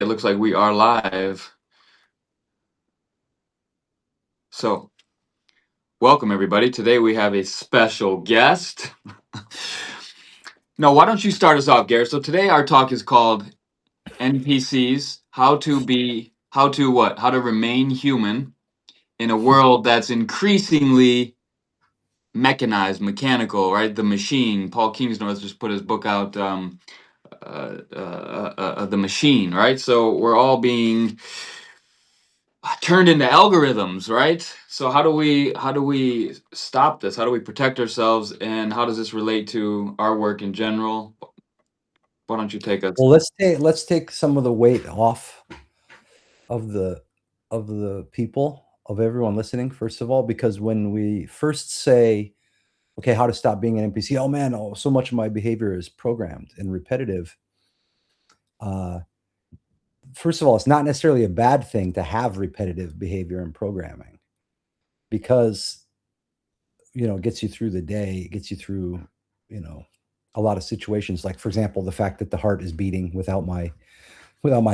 It looks like we are live. So, welcome everybody. Today we have a special guest. No, why don't you start us off, Garrett? So today our talk is called NPCs, how to remain human in a world that's increasingly mechanized, mechanical, right? The machine. Paul Kingsnorth just put his book out, The Machine, right? So we're all being turned into algorithms, right? So how do we stop this? How do we protect ourselves, and how does this relate to our work in general? Why don't you take us? Well, let's take some of the weight off of the people, of everyone listening, first of all, because when we first say, okay, how to stop being an NPC, oh man, so much of my behavior is programmed and repetitive. Uh, First of all, it's not necessarily a bad thing to have repetitive behavior and programming, because it gets you through the day, it gets you through, you know, a lot of situations. Like, for example, the fact that the heart is beating without my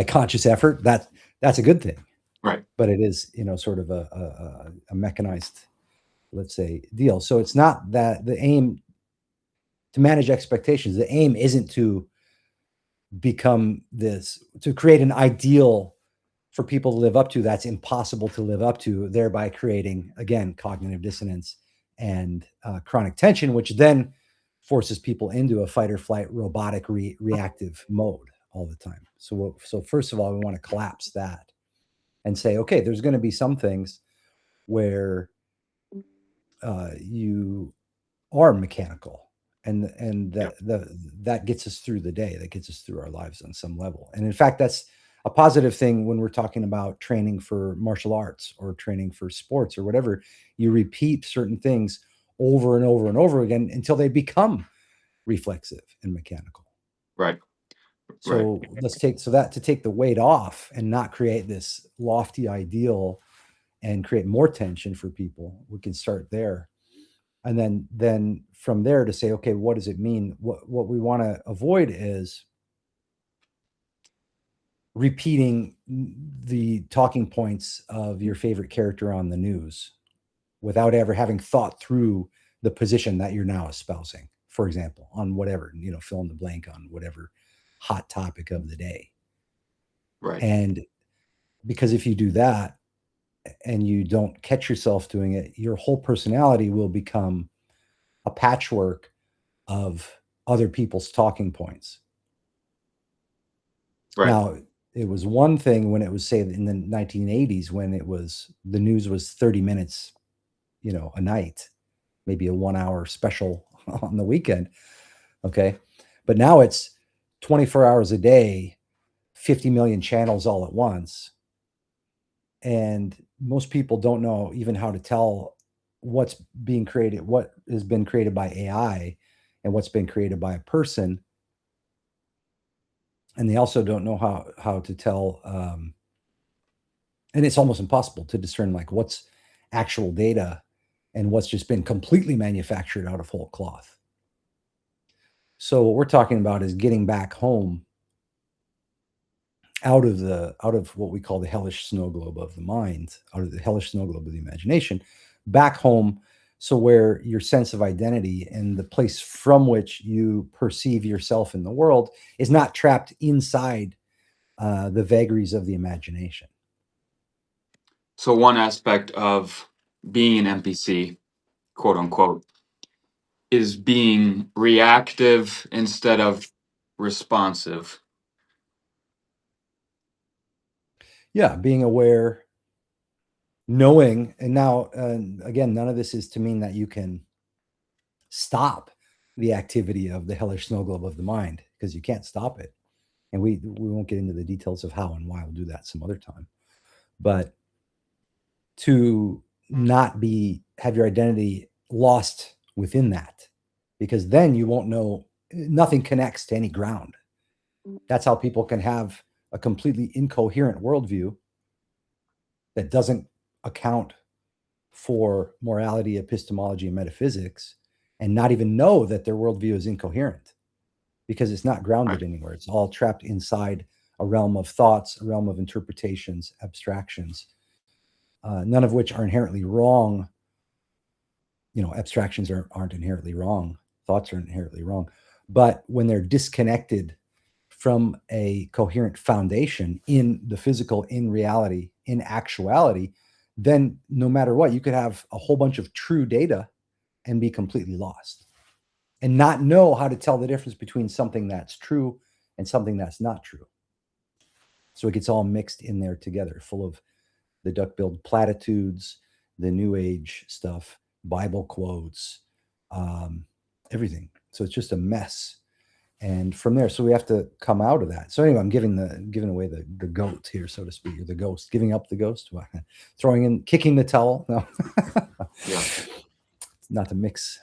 conscious effort, that's a good thing. Right, But it is, sort of a mechanized, let's say, deal. So it's not that the aim to manage expectations. The aim isn't to create an ideal for people to live up to that's impossible to live up to, thereby creating, again, cognitive dissonance and chronic tension, which then forces people into a fight or flight robotic reactive mode all the time. So first of all, we want to collapse that and say, okay, there's going to be some things where you are mechanical, and yep, that gets us through the day, that gets us through our lives on some level. And in fact, that's a positive thing when we're talking about training for martial arts or training for sports or whatever. You repeat certain things over and over and over again until they become reflexive and mechanical. right, right, So to take the weight off and not create this lofty ideal and create more tension for people, we can start there. And then from there to say, okay, what does it mean? What we want to avoid is repeating the talking points of your favorite character on the news without ever having thought through the position that you're now espousing, for example, on whatever, fill in the blank on whatever hot topic of the day. right, And because if you do that and you don't catch yourself doing it, your whole personality will become a patchwork of other people's talking points. right, Now, it was one thing when it was, say, in the 1980s, when the news was 30 minutes, a night, maybe a 1 hour special on the weekend. Okay. But now it's 24 hours a day, 50 million channels all at once. And most people don't know even how to tell what's being created, what has been created by AI and what's been created by a person. And they also don't know how to tell, and it's almost impossible to discern, like, what's actual data and what's just been completely manufactured out of whole cloth. So what we're talking about is getting back home out of what we call the hellish snow globe of the mind, out of the hellish snow globe of the imagination, back home. So where your sense of identity and the place from which you perceive yourself in the world is not trapped inside the vagaries of the imagination. So one aspect of being an NPC, quote unquote, is being reactive instead of responsive. Yeah, being aware, knowing. And now, again, none of this is to mean that you can stop the activity of the hellish snow globe of the mind, because you can't stop it. And we won't get into the details of how and why. We'll do that some other time. But to not have your identity lost within that, because then you won't know, nothing connects to any ground. That's how people can have a completely incoherent worldview that doesn't account for morality, epistemology, and metaphysics, and not even know that their worldview is incoherent, because it's not Right, grounded anywhere. It's all trapped inside a realm of thoughts, a realm of interpretations, abstractions, none of which are inherently wrong. Abstractions aren't inherently wrong. Thoughts are inherently wrong. But when they're disconnected from a coherent foundation in the physical, in reality, in actuality, then no matter what, you could have a whole bunch of true data and be completely lost and not know how to tell the difference between something that's true and something that's not true. So it gets all mixed in there together, full of the duck-billed platitudes, the New Age stuff, Bible quotes, everything. So it's just a mess. And from there, so we have to come out of that. So anyway, I'm giving away the goat here, so to speak, or the ghost, giving up the ghost, kicking the towel. No, Yeah. Not to mix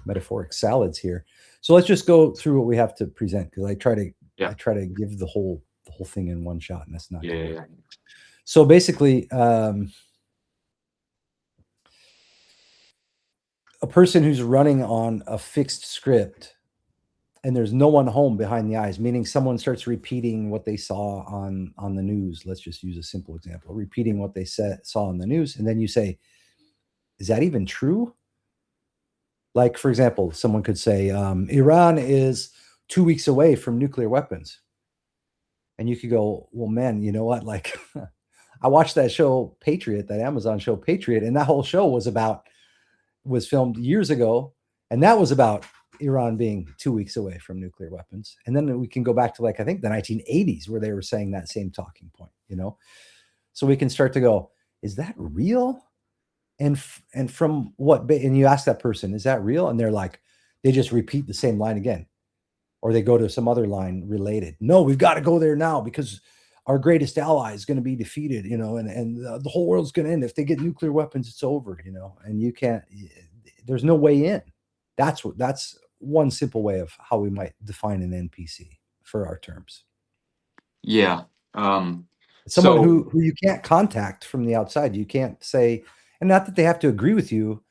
metaphoric salads here. So let's just go through what we have to present, because I try to give the whole thing in one shot, and that's not good. Yeah. So basically, a person who's running on a fixed script and there's no one home behind the eyes, meaning someone starts repeating what they saw on the news. Let's just use a simple example, repeating what they saw on the news. And then you say, is that even true? Like, for example, someone could say, Iran is 2 weeks away from nuclear weapons. And you could go, well, man, you know what? Like, I watched that show Patriot, that Amazon show Patriot, and that whole show was filmed years ago, and that was about Iran being 2 weeks away from nuclear weapons. And then we can go back to, like, I think the 1980s, where they were saying that same talking point, so we can start to go, is that real? And from what, and you ask that person, is that real? And they're like, they just repeat the same line again, or they go to some other line related. No, we've got to go there now because our greatest ally is going to be defeated, and the whole world's going to end. If they get nuclear weapons, it's over, and you can't, there's no way in. That's one simple way of how we might define an NPC for our terms. Yeah. Someone who you can't contact from the outside. You can't say, and not that they have to agree with you.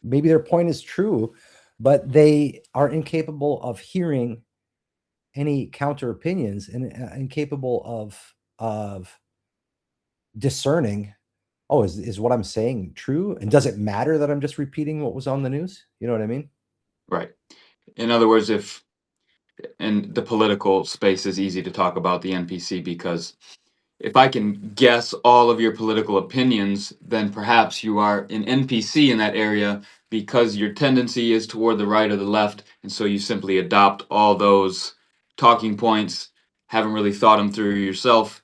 Maybe their point is true, but they are incapable of hearing any counter opinions and incapable of discerning, oh, is what I'm saying true? And does it matter that I'm just repeating what was on the news? You know what I mean? Right. In other words, if in the political space is easy to talk about the NPC, because if I can guess all of your political opinions, then perhaps you are an NPC in that area because your tendency is toward the right or the left, and so you simply adopt all those talking points, haven't really thought them through yourself,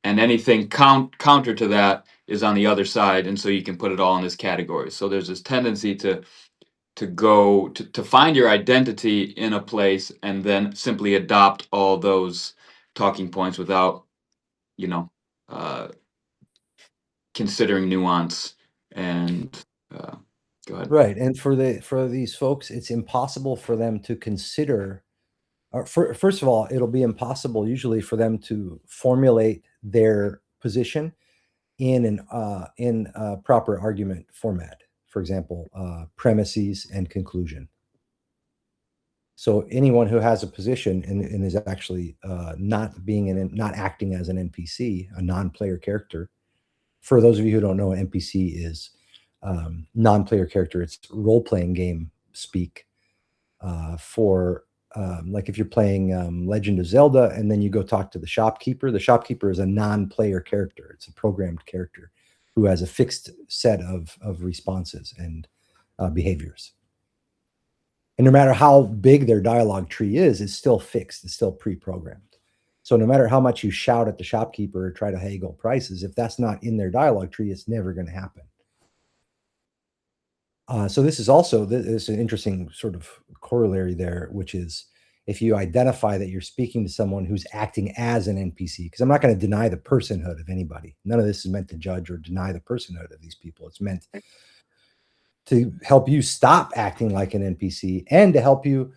and anything counter to that is on the other side, and so you can put it all in this category. So there's this tendency to go to find your identity in a place and then simply adopt all those talking points without considering nuance and go ahead. Right. And for these folks, it's impossible for them to consider, first of all, it'll be impossible usually for them to formulate their position in a proper argument format. For example, premises and conclusion. So anyone who has a position and is actually not acting as an NPC, a non-player character. For those of you who don't know, an NPC is non-player character. It's role-playing game speak for like if you're playing Legend of Zelda and then you go talk to the shopkeeper. The shopkeeper is a non-player character. It's a programmed character who has a fixed set of responses and behaviors. And no matter how big their dialogue tree is, it's still fixed. It's still pre-programmed. So no matter how much you shout at the shopkeeper or try to haggle prices, if that's not in their dialogue tree, it's never going to happen. So this is an interesting sort of corollary there, which is if you identify that you're speaking to someone who's acting as an NPC, because I'm not going to deny the personhood of anybody. None of this is meant to judge or deny the personhood of these people. It's meant to help you stop acting like an NPC and to help you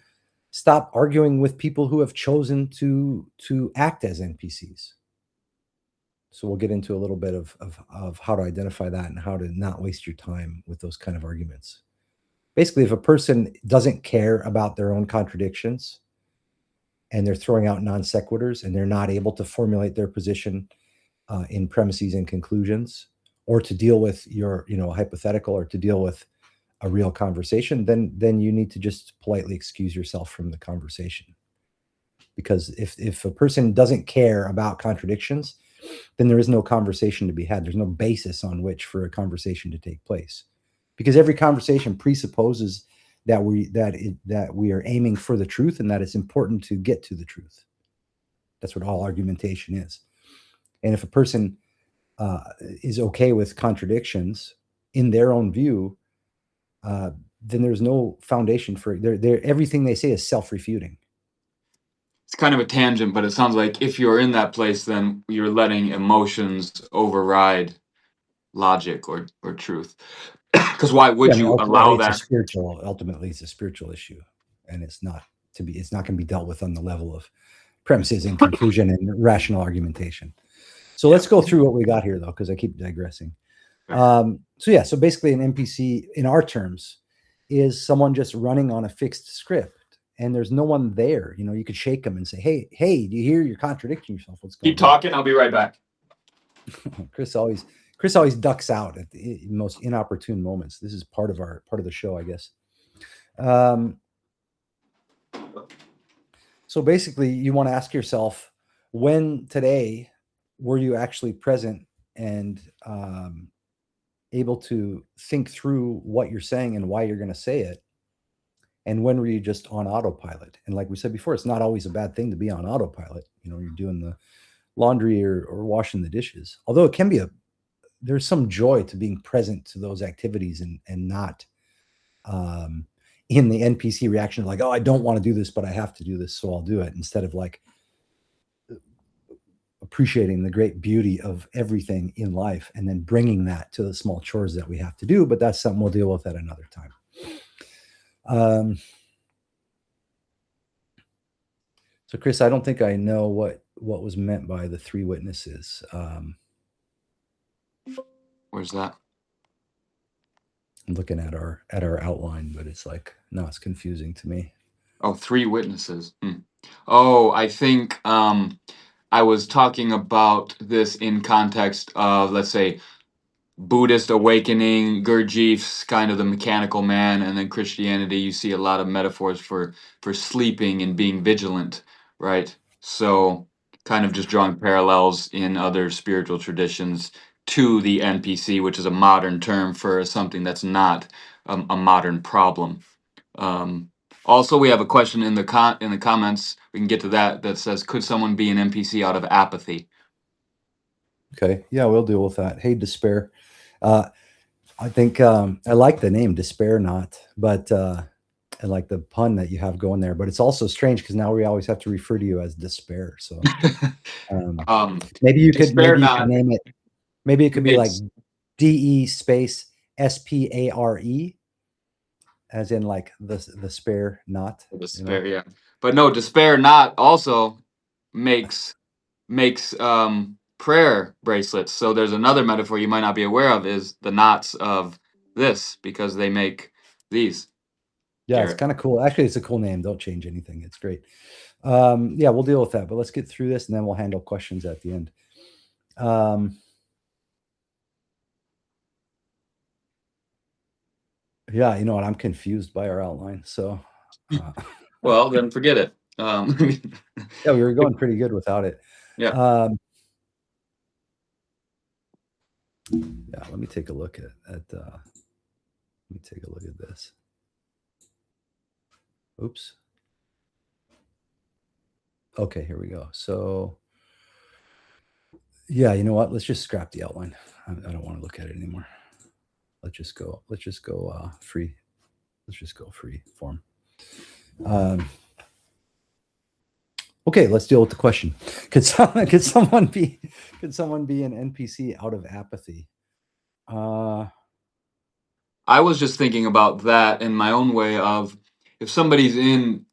stop arguing with people who have chosen to act as NPCs. So we'll get into a little bit of how to identify that and how to not waste your time with those kind of arguments. Basically, if a person doesn't care about their own contradictions, and they're throwing out non sequiturs, and they're not able to formulate their position in premises and conclusions, or to deal with your, hypothetical, or to deal with a real conversation, then you need to just politely excuse yourself from the conversation. Because if a person doesn't care about contradictions, then there is no conversation to be had. There's no basis on which for a conversation to take place, because every conversation presupposes that we are aiming for the truth, and that it's important to get to the truth. That's what all argumentation is. And if a person is okay with contradictions in their own view, then there's no foundation for it. Everything they say is self-refuting. It's kind of a tangent, but it sounds like if you're in that place, then you're letting emotions override logic or truth. Because why Yeah, would I mean, you ultimately, allow it's a that? spiritual. Ultimately, it's a spiritual issue, and it's not going to be dealt with on the level of premises and conclusion and rational argumentation. So Yeah. let's go through what we got here, though, because I keep digressing. So basically, an NPC in our terms is someone just running on a fixed script, and there's no one there. You could shake them and say, "Hey, do you hear you're contradicting yourself? What's going Keep talking. I'll be right back. on?" Chris always ducks out at the most inopportune moments. This is part of the show, I guess. So basically, you want to ask yourself, when today were you actually present and able to think through what you're saying and why you're going to say it? And when were you just on autopilot? And like we said before, it's not always a bad thing to be on autopilot. You're doing the laundry or washing the dishes. Although it can be there's some joy to being present to those activities and not in the NPC reaction, like, oh, I don't want to do this, but I have to do this, so I'll do it, instead of like appreciating the great beauty of everything in life and then bringing that to the small chores that we have to do. But that's something we'll deal with at another time. So Chris, I don't think I know what was meant by the three witnesses. Where's that? I'm looking at our outline, but it's like, no, it's confusing to me. Oh, three witnesses. Oh, I think I was talking about this in context of, let's say, Buddhist awakening, Gurdjieff's kind of the mechanical man, and then Christianity. You see a lot of metaphors for sleeping and being vigilant, right? So, kind of just drawing parallels in other spiritual traditions to the NPC, which is a modern term for something that's not a modern problem. Um, Also, we have a question in the comments. We can get to that. That says, "Could someone be an NPC out of apathy?" Okay, yeah, we'll deal with that. Hey, despair. I think I like the name Despair Not, but I like the pun that you have going there. But it's also strange because now we always have to refer to you as Despair. So maybe you could Despair not name it. Maybe it could be like makes DE space SPARE, as in like the spare not. despair, yeah. But no, despair not also makes prayer bracelets. So there's another metaphor you might not be aware of, is the knots of this, because they make these. Yeah, it's Garrett. kind of cool. Actually, it's a cool name. Don't change anything. It's great. Yeah, we'll deal with that. But let's get through this, and then we'll handle questions at the end. Yeah, you know what? I'm confused by our outline. So, Well, then forget it. yeah, we were going pretty good without it. Yeah. Yeah, let me take a look at this. Oops. Okay, here we go. So, yeah, you know what? Let's just scrap the outline. I don't want to look at it anymore. Let's just go free. Let's just go free form. Okay, let's deal with the question. Could someone be an NPC out of apathy? I was just thinking about that in my own way of, if somebody's in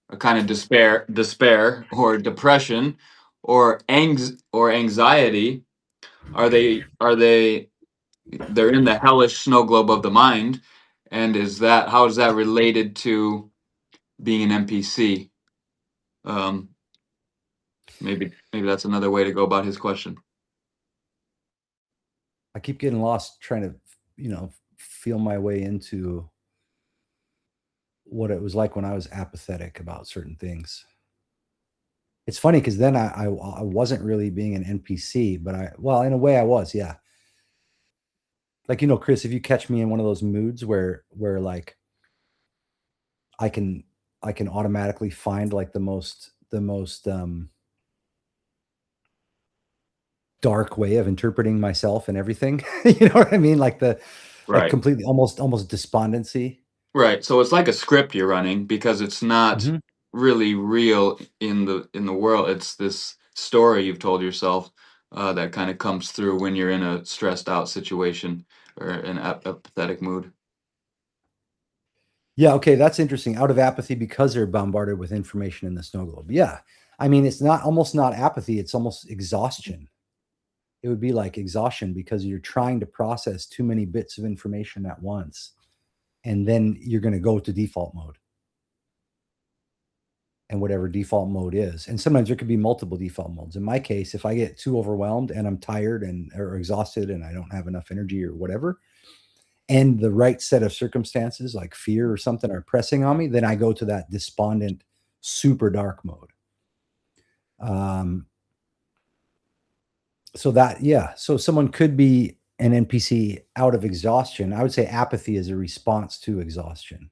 a kind of despair or depression or anxiety, they're in the hellish snow globe of the mind, and how is that related to being an NPC? Um, maybe that's another way to go about his question. I keep getting lost trying to, feel my way into what it was like when I was apathetic about certain things. It's funny because then I wasn't really being an NPC, but well, in a way I was, yeah. Like, Chris, if you catch me in one of those moods where like I can automatically find like the most dark way of interpreting myself and everything. You know what I mean? Like Right. completely almost despondency. Right. So it's like a script you're running because it's not Mhm. really real in the world. It's this story you've told yourself that kind of comes through when you're in a stressed out situation or an apathetic mood. Yeah, okay, that's interesting. Out of apathy because they're bombarded with information in the snow globe. Yeah. I mean, it's not almost not apathy, it's almost exhaustion. It would be like exhaustion because you're trying to process too many bits of information at once. And then you're going to go to default mode and whatever default mode is. And sometimes there could be multiple default modes. In my case, if I get too overwhelmed and I'm tired and or exhausted and I don't have enough energy or whatever, and the right set of circumstances like fear or something are pressing on me, then I go to that despondent, super dark mode. Um, so that, yeah, so someone could be an NPC out of exhaustion. I would say apathy is a response to exhaustion.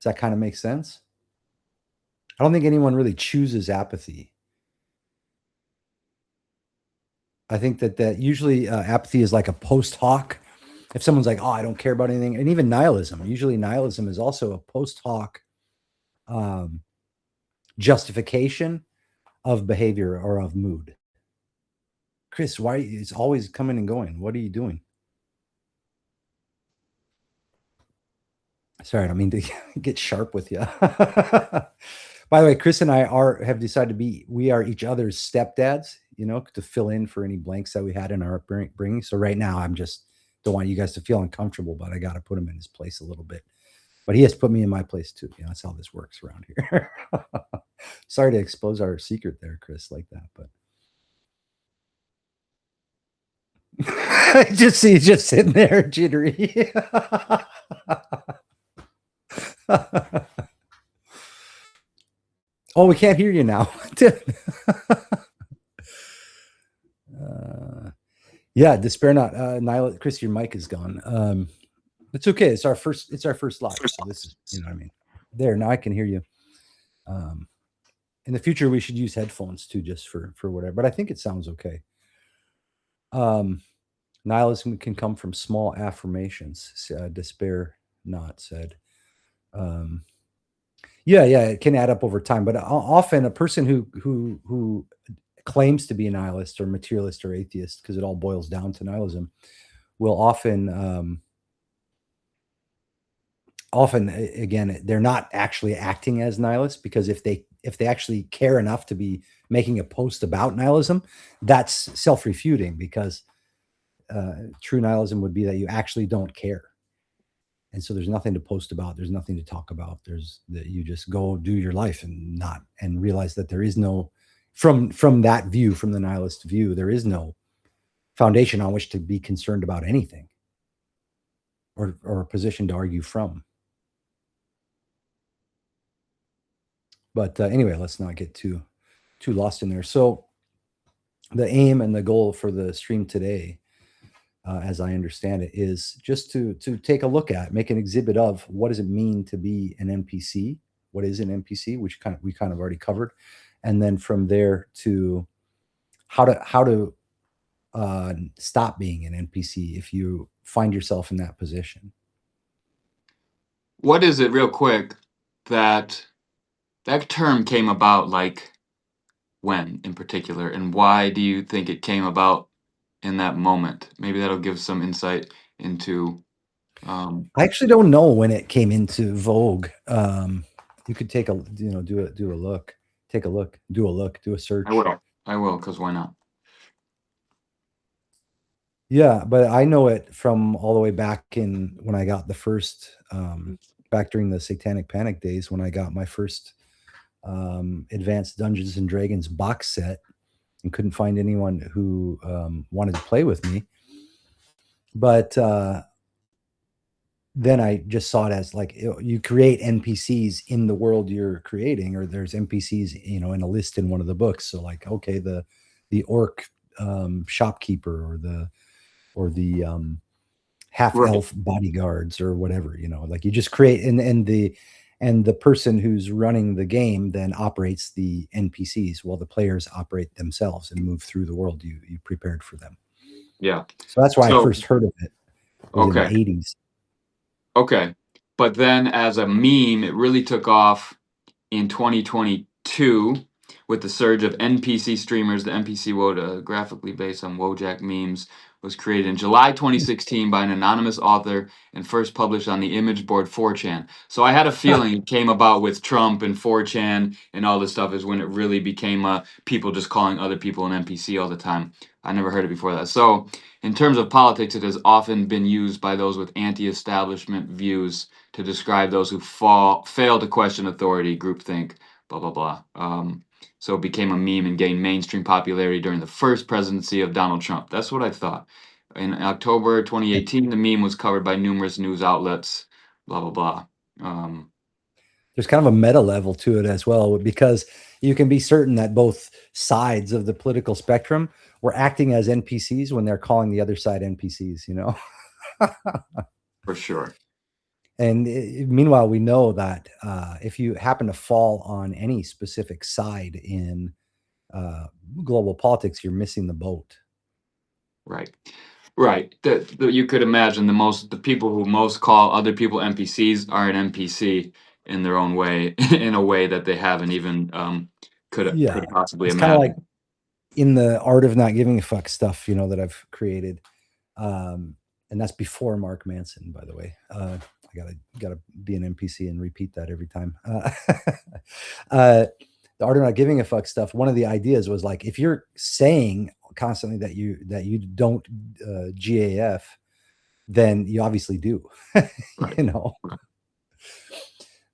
Does that kind of make sense? I don't think anyone really chooses apathy. I think that usually apathy is like a post hoc. If someone's like, "Oh, I don't care about anything," and even nihilism. Usually, nihilism is also a post hoc um, justification of behavior or of mood. Chris, why it's always coming and going? What are you doing? Sorry, I don't mean to get sharp with you. By the way, Chris and I have decided we are each other's stepdads, to fill in for any blanks that we had in our upbringing. So right now, I'm just don't want you guys to feel uncomfortable, but I got to put him in his place a little bit. But he has to put me in my place too. That's how this works around here. Sorry to expose our secret there, Chris, like that, but just see, just sitting there jittery. Oh, we can't hear you now. Yeah, despair not. Nyla, Chris, your mic is gone. It's okay. It's our first live. So this is, you know what I mean. There, now I can hear you. In the future, we should use headphones too, just for whatever. But I think it sounds okay. Nihilism can come from small affirmations. Despair not said. Yeah, it can add up over time. But often, a person who claims to be a nihilist or materialist or atheist, because it all boils down to nihilism, will often again, they're not actually acting as nihilists, because if they actually care enough to be making a post about nihilism, that's self-refuting, because true nihilism would be that you actually don't care, and so there's nothing to post about, there's nothing to talk about, there's that you just go do your life and realize that there is no, from that view, from the nihilist view, there is no foundation on which to be concerned about anything, or a position to argue from. But anyway, let's not get too lost in there. So the aim and the goal for the stream today, as I understand it, is just to take a look at, make an exhibit of what does it mean to be an NPC? What is an NPC? Which we kind of already covered, and then from there to how to stop being an NPC if you find yourself in that position. What is it, real quick, that that term came about, like when in particular, and why do you think it came about in that moment? Maybe that'll give some insight into. I actually don't know when it came into vogue. You could take a, do a look, take a look, do a I search. will. I will, because why not? Yeah, but I know it from all the way back in when I got the first back during the Satanic Panic days when I got my first Advanced Dungeons and Dragons box set and couldn't find anyone who wanted to play with me. But then I just saw it as like you create NPCs in the world you're creating, or there's NPCs, in a list in one of the books. So like, okay, the orc shopkeeper, or the half Right. elf bodyguards, or whatever, like you just create, and the person who's running the game then operates the NPCs while the players operate themselves and move through the world you prepared for them. Yeah. So that's why I So first heard of it, was in the okay. 80s. Okay. But then as a meme, it really took off in 2022 with the surge of NPC streamers. The NPC WOTA, graphically based on Wojak memes, was created in July 2016 by an anonymous author and first published on the image board 4chan. So I had a feeling it came about with Trump and 4chan and all this stuff is when it really became people just calling other people an NPC all the time. I never heard it before that. So in terms of politics, it has often been used by those with anti-establishment views to describe those who fail to question authority, groupthink, blah blah blah. So it became a meme and gained mainstream popularity during the first presidency of Donald Trump. That's what I thought. In October 2018, the meme was covered by numerous news outlets. Blah blah blah. There's kind of a meta level to it as well, because you can be certain that both sides of the political spectrum were acting as NPCs when they're calling the other side NPCs, For sure. And meanwhile, we know that if you happen to fall on any specific side in global politics, you're missing the boat. Right. Right. That you could imagine the people who most call other people NPCs are an NPC in their own way, in a way that they haven't even Yeah, could possibly it's kind of like imagine. in the art of not giving a fuck stuff, that I've created, and that's before Mark Manson, by the way. I gotta be an NPC and repeat that every time. The art of not giving a fuck stuff. One of the ideas was like, if you're saying constantly that you don't GAF, then you obviously do, Right. you know. Right.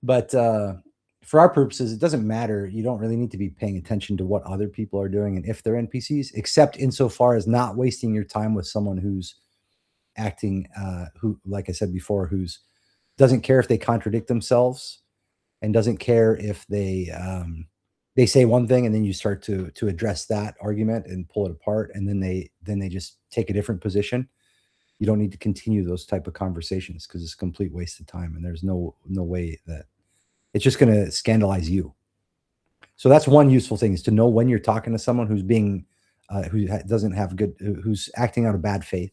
But for our purposes, it doesn't matter. You don't really need to be paying attention to what other people are doing and if they're NPCs, except insofar as not wasting your time with someone who's acting, who, like I said before, who's doesn't care if they contradict themselves, and doesn't care if they say one thing and then you start to address that argument and pull it apart, and then they just take a different position. You don't need to continue those type of conversations, because it's a complete waste of time, and there's no way that it's just going to scandalize you. So that's one useful thing, is to know when you're talking to someone who's being doesn't have good, who's acting out of bad faith,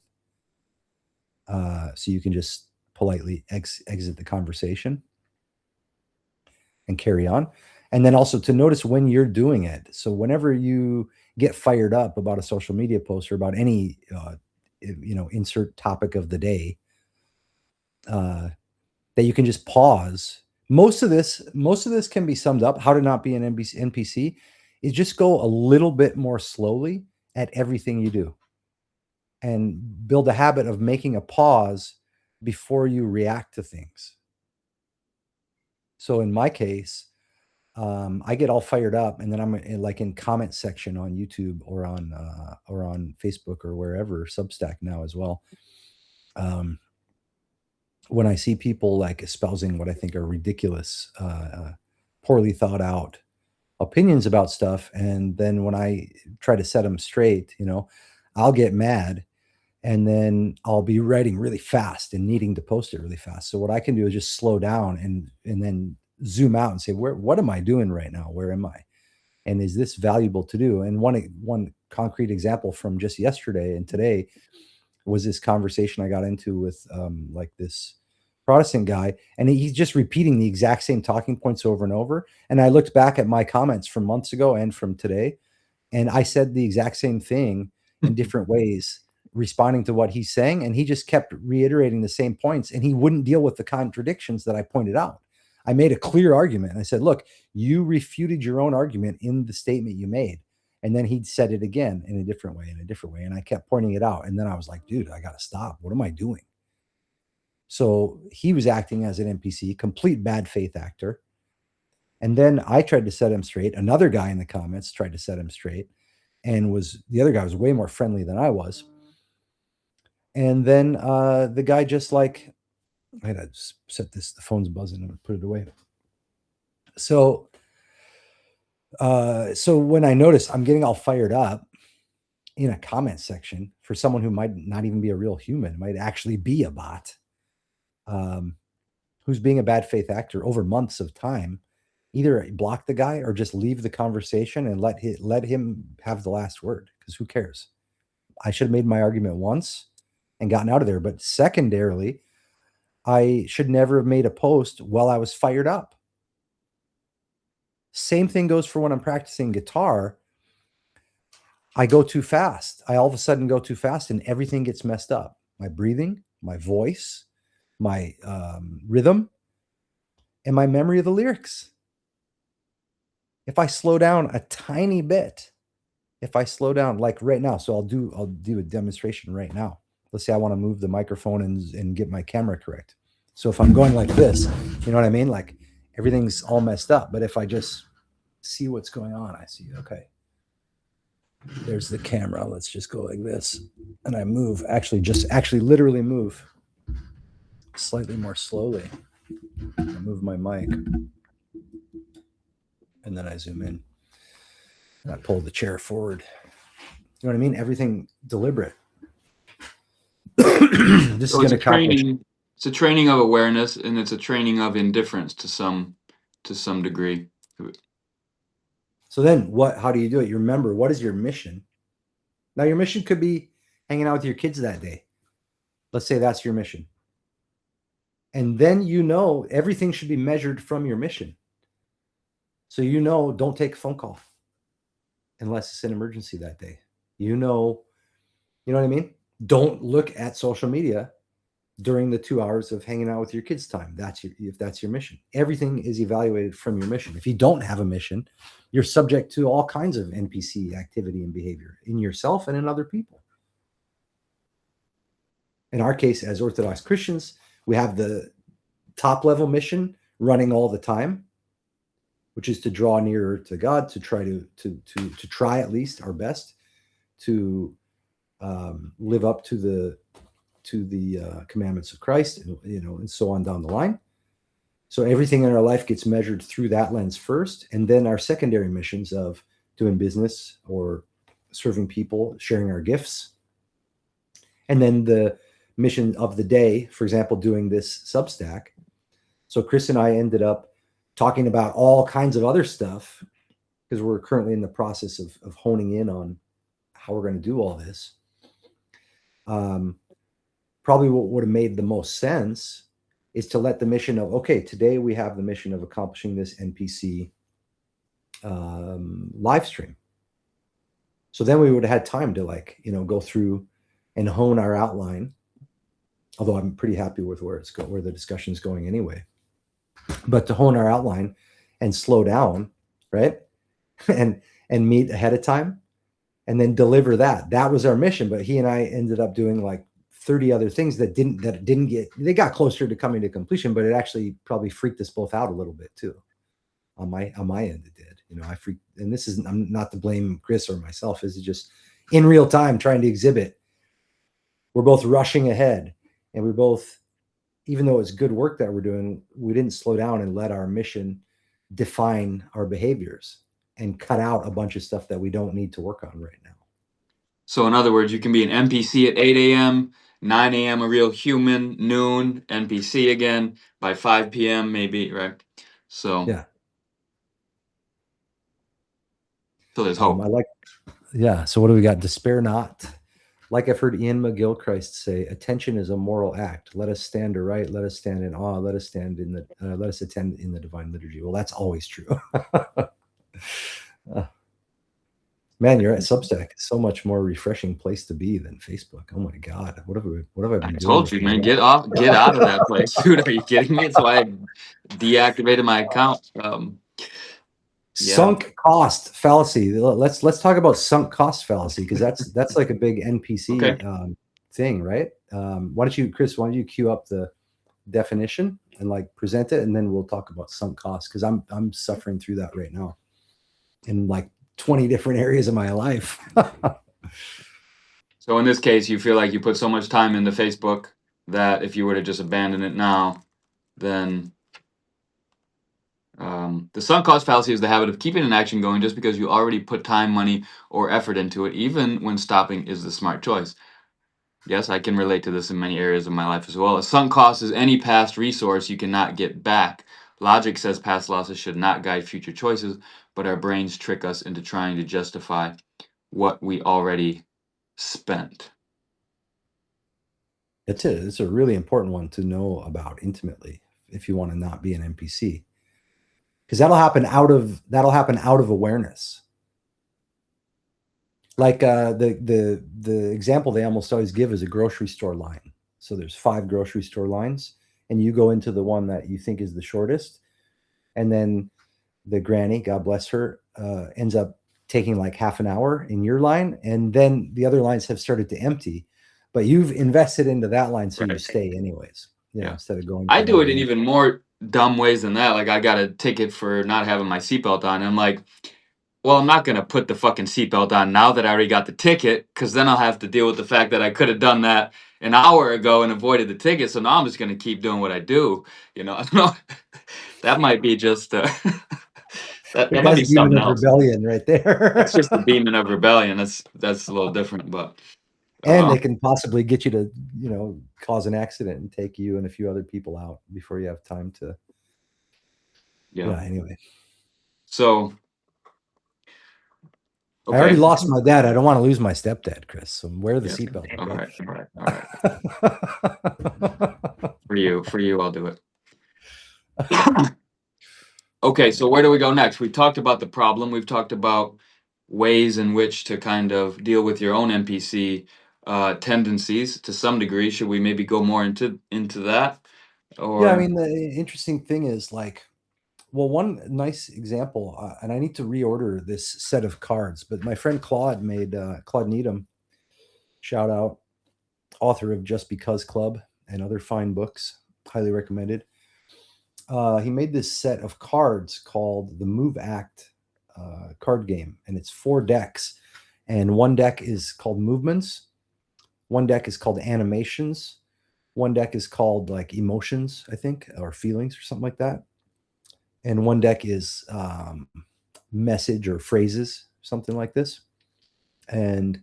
so you can just politely exit the conversation and carry on. And then also to notice when you're doing it. So whenever you get fired up about a social media post or about any insert topic of the day, that you can just pause. Most of this can be summed up. How to not be an NPC is just go a little bit more slowly at everything you do, and build a habit of making a pause before you react to things. So in my case, I get all fired up, and then I'm in comment section on YouTube or on Facebook or wherever, Substack now as well. When I see people like espousing what I think are ridiculous, poorly thought out opinions about stuff, and then when I try to set them straight, I'll get mad, and then I'll be writing really fast and needing to post it really fast. So what I can do is just slow down and then zoom out and say, what am I doing right now? Where am I? And is this valuable to do? And one concrete example from just yesterday and today was this conversation I got into with like this Protestant guy, and he's just repeating the exact same talking points over and over. And I looked back at my comments from months ago and from today, and I said the exact same thing in different ways, responding to what he's saying. And he just kept reiterating the same points, and he wouldn't deal with the contradictions that I pointed out. I made a clear argument. I said, look, you refuted your own argument in the statement you made. And then he'd said it again in a different way, in a different way. And I kept pointing it out. And then I was like, dude, I got to stop. What am I doing? So he was acting as an NPC, complete bad faith actor. And then I tried to set him straight. Another guy in the comments tried to set him straight, and the other guy was way more friendly than I was. And then the guy just like, I had to set this, the phone's buzzing, I'm gonna put it away. So when I notice I'm getting all fired up in a comment section for someone who might not even be a real human, might actually be a bot, who's being a bad faith actor over months of time, either block the guy or just leave the conversation and let him have the last word, because who cares? I should have made my argument once and gotten out of there. But secondarily, I should never have made a post while I was fired up. Same thing goes for when I'm practicing guitar. I go too fast. I all of a sudden go too fast and everything gets messed up. My breathing, my voice, my rhythm, and my memory of the lyrics. If I slow down a tiny bit, if I slow down like right now, so I'll do a demonstration right now. Let's say I want to move the microphone and get my camera correct. So if I'm going like this, you know what I mean? Like everything's all messed up. But if I just see what's going on, I see, okay, there's the camera. Let's just go like this. And I move, actually literally move slightly more slowly. I move my mic. And then I zoom in. And I pull the chair forward. You know what I mean? Everything deliberate. This So is going to accomplish. it's a training of awareness, and it's a training of indifference to some degree. So then how do you do it? You remember, what is your mission? Now your mission could be hanging out with your kids that day. Let's say that's your mission. And then everything should be measured from your mission. So don't take a phone call unless it's an emergency that day. You know what I mean? Don't look at social media during the 2 hours of hanging out with your kids' time. If that's your mission. Everything is evaluated from your mission. If you don't have a mission, you're subject to all kinds of NPC activity and behavior in yourself and in other people. In our case, as Orthodox Christians, we have the top level mission running all the time, which is to draw nearer to God, to try to try at least our best to live up to the commandments of Christ, and so on down the line. So everything in our life gets measured through that lens first, and then our secondary missions of doing business or serving people, sharing our gifts, and then the mission of the day, for example, doing this Substack. So Chris and I ended up talking about all kinds of other stuff because we're currently in the process of honing in on how we're going to do all this. Probably what would have made the most sense is to let the mission of, okay, today we have the mission of accomplishing this NPC live stream. So then we would have had time to go through and hone our outline. Although I'm pretty happy with where the discussion is going anyway. But to hone our outline and slow down, right? and meet ahead of time and then deliver that. That was our mission. But he and I ended up doing like 30 other things that they got closer to coming to completion, but it actually probably freaked us both out a little bit too. On my end, it did. I freaked, and I'm not to blame Chris or myself. This is just in real time trying to exhibit. We're both rushing ahead, and we're both, even though it's good work that we're doing, we didn't slow down and let our mission define our behaviors and cut out a bunch of stuff that we don't need to work on right now. So in other words, you can be an NPC at 8 a.m., 9 a.m. a real human, noon NPC again, by 5 p.m. maybe, right? So yeah. So there's hope. So what do we got? Despair not. Like I've heard Ian McGilchrist say, attention is a moral act. Let us stand aright. Let us stand in awe. Let us attend in the divine liturgy. Well, that's always true. Man, you're at Substack. It's so much more refreshing place to be than Facebook. Oh my God, what have I been doing? I told you, man, get out of that place, dude. Are you kidding me? That's why I deactivated my account. Sunk cost fallacy. Let's talk about sunk cost fallacy, because that's like a big NPC thing, right? Why don't you, Chris? Why don't you queue up the definition and like present it, and then we'll talk about sunk costs, because I'm suffering through that right now in like 20 different areas of my life. So in this case, you feel like you put so much time into Facebook that if you were to just abandon it now, then the sunk cost fallacy is the habit of keeping an action going just because you already put time, money, or effort into it, even when stopping is the smart choice. Yes, I can relate to this in many areas of my life as well. A sunk cost is any past resource you cannot get back. Logic says past losses should not guide future choices, but our brains trick us into trying to justify what we already spent. It's a really important one to know about intimately if you want to not be an NPC, because that'll happen out of awareness. Like the example they almost always give is a grocery store line. So there's 5 grocery store lines, and you go into the one that you think is the shortest, and then the granny, God bless her, ends up taking like half an hour in your line, and then the other lines have started to empty, but you've invested into that line, so you stay anyways. Yeah. Instead of going. I do it in even more dumb ways than that. Like I got a ticket for not having my seatbelt on. And I'm like, well, I'm not gonna put the fucking seatbelt on now that I already got the ticket, because then I'll have to deal with the fact that I could have done that an hour ago and avoided the ticket. So now I'm just gonna keep doing what I do. You know, I don't know. That might be just that might be something else. Rebellion right there. That's just the demon of rebellion. That's a little different, but and they can possibly get you to, cause an accident and take you and a few other people out before you have time to. Yeah. Anyway. So. Okay. I already lost my dad. I don't want to lose my stepdad, Chris. So wear the seatbelt. All right. For you, I'll do it. Okay, so where do we go next? We've talked about the problem. We've talked about ways in which to kind of deal with your own NPC tendencies to some degree. Should we maybe go more into that? Or yeah, I mean, the interesting thing is like, well, one nice example, and I need to reorder this set of cards, but my friend Claude made Claude Needham, shout out, author of Just Because Club and other fine books, highly recommended. He made this set of cards called the Move Act card game, and it's 4 decks, and one deck is called Movements, one deck is called Animations, one deck is called like Emotions, I think, or Feelings or something like that, and one deck is Message or Phrases, something like this. And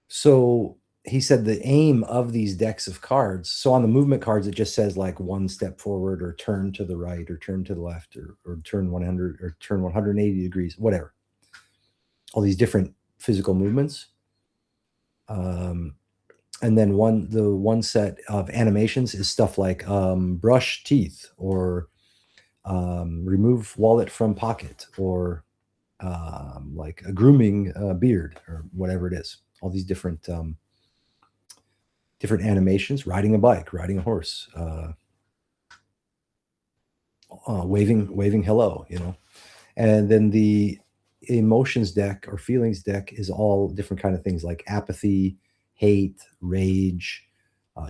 so he said the aim of these decks of cards, so on the movement cards, it just says like 1 step forward or turn to the right or turn to the left or turn 100 or turn 180 degrees, whatever. All these different physical movements. And then the one set of animations is stuff like brush teeth or remove wallet from pocket or like a grooming beard or whatever it is. All these different animations, riding a bike, riding a horse, waving hello, and then the emotions deck or feelings deck is all different kind of things like apathy, hate, rage,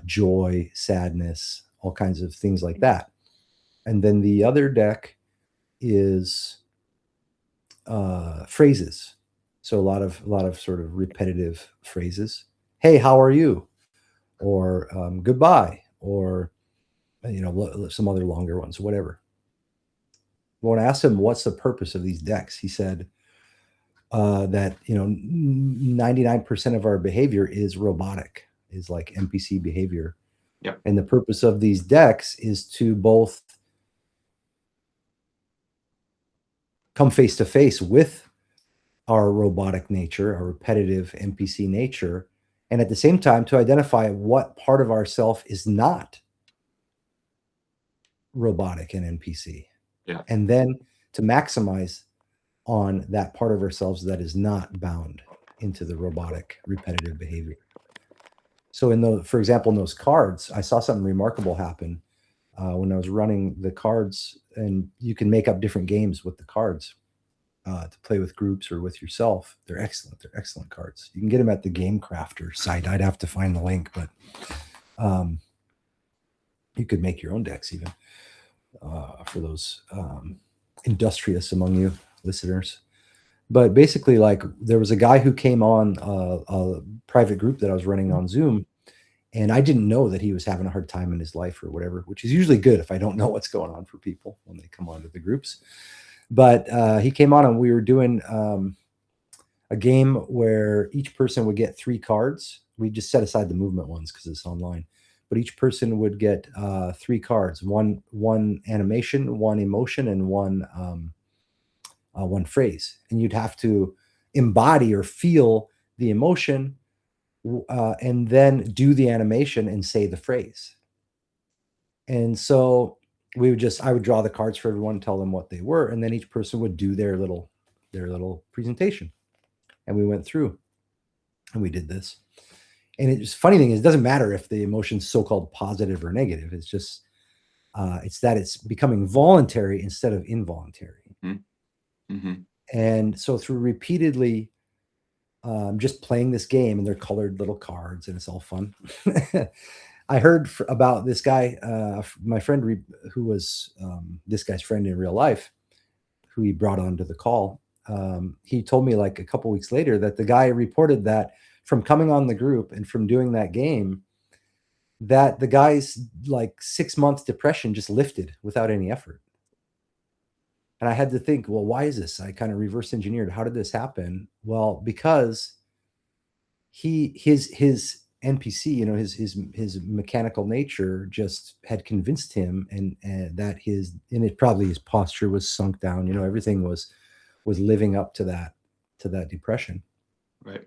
joy, sadness, all kinds of things like that. And then the other deck is phrases. So a lot of sort of repetitive phrases. Hey, how are you? Or goodbye, or some other longer ones, whatever. When I asked him what's the purpose of these decks, he said that 99% of our behavior is robotic, is like NPC behavior. Yep. And the purpose of these decks is to both come face to face with our robotic nature, our repetitive NPC nature, and at the same time to identify what part of ourself is not robotic and NPC. Yeah. And then to maximize on that part of ourselves that is not bound into the robotic repetitive behavior. So for example, in those cards, I saw something remarkable happen when I was running the cards, and you can make up different games with the cards. to play with groups or with yourself. They're excellent. They're excellent cards. You can get them at the Game Crafter site. I'd have to find the link, but you could make your own decks even for those industrious among you listeners. But basically, like, there was a guy who came on a private group that I was running on Zoom, and I didn't know that he was having a hard time in his life or whatever, which is usually good if I don't know what's going on for people when they come onto the groups. But he came on and we were doing a game where each person would get 3 cards. We just set aside the movement ones because it's online. But each person would get 3 cards, one animation, one emotion, and one phrase. And you'd have to embody or feel the emotion and then do the animation and say the phrase. And so I would draw the cards for everyone, tell them what they were, and then each person would do their little presentation. And we went through and we did this. And it's funny thing is, it doesn't matter if the emotion's so-called positive or negative. It's just it's that it's becoming voluntary instead of involuntary. Mm-hmm. And so through repeatedly just playing this game, and they're colored little cards, and it's all fun. I heard about this guy, my friend who was this guy's friend in real life, who he brought onto the call. He told me like a couple weeks later that the guy reported that from coming on the group and from doing that game, that the guy's like 6-month depression just lifted without any effort. And I had to think, well, why is this? I kind of reverse engineered. How did this happen? Well, because his NPC, you know, his mechanical nature just had convinced him, and that his posture was sunk down. You know, everything was living up to that depression. Right.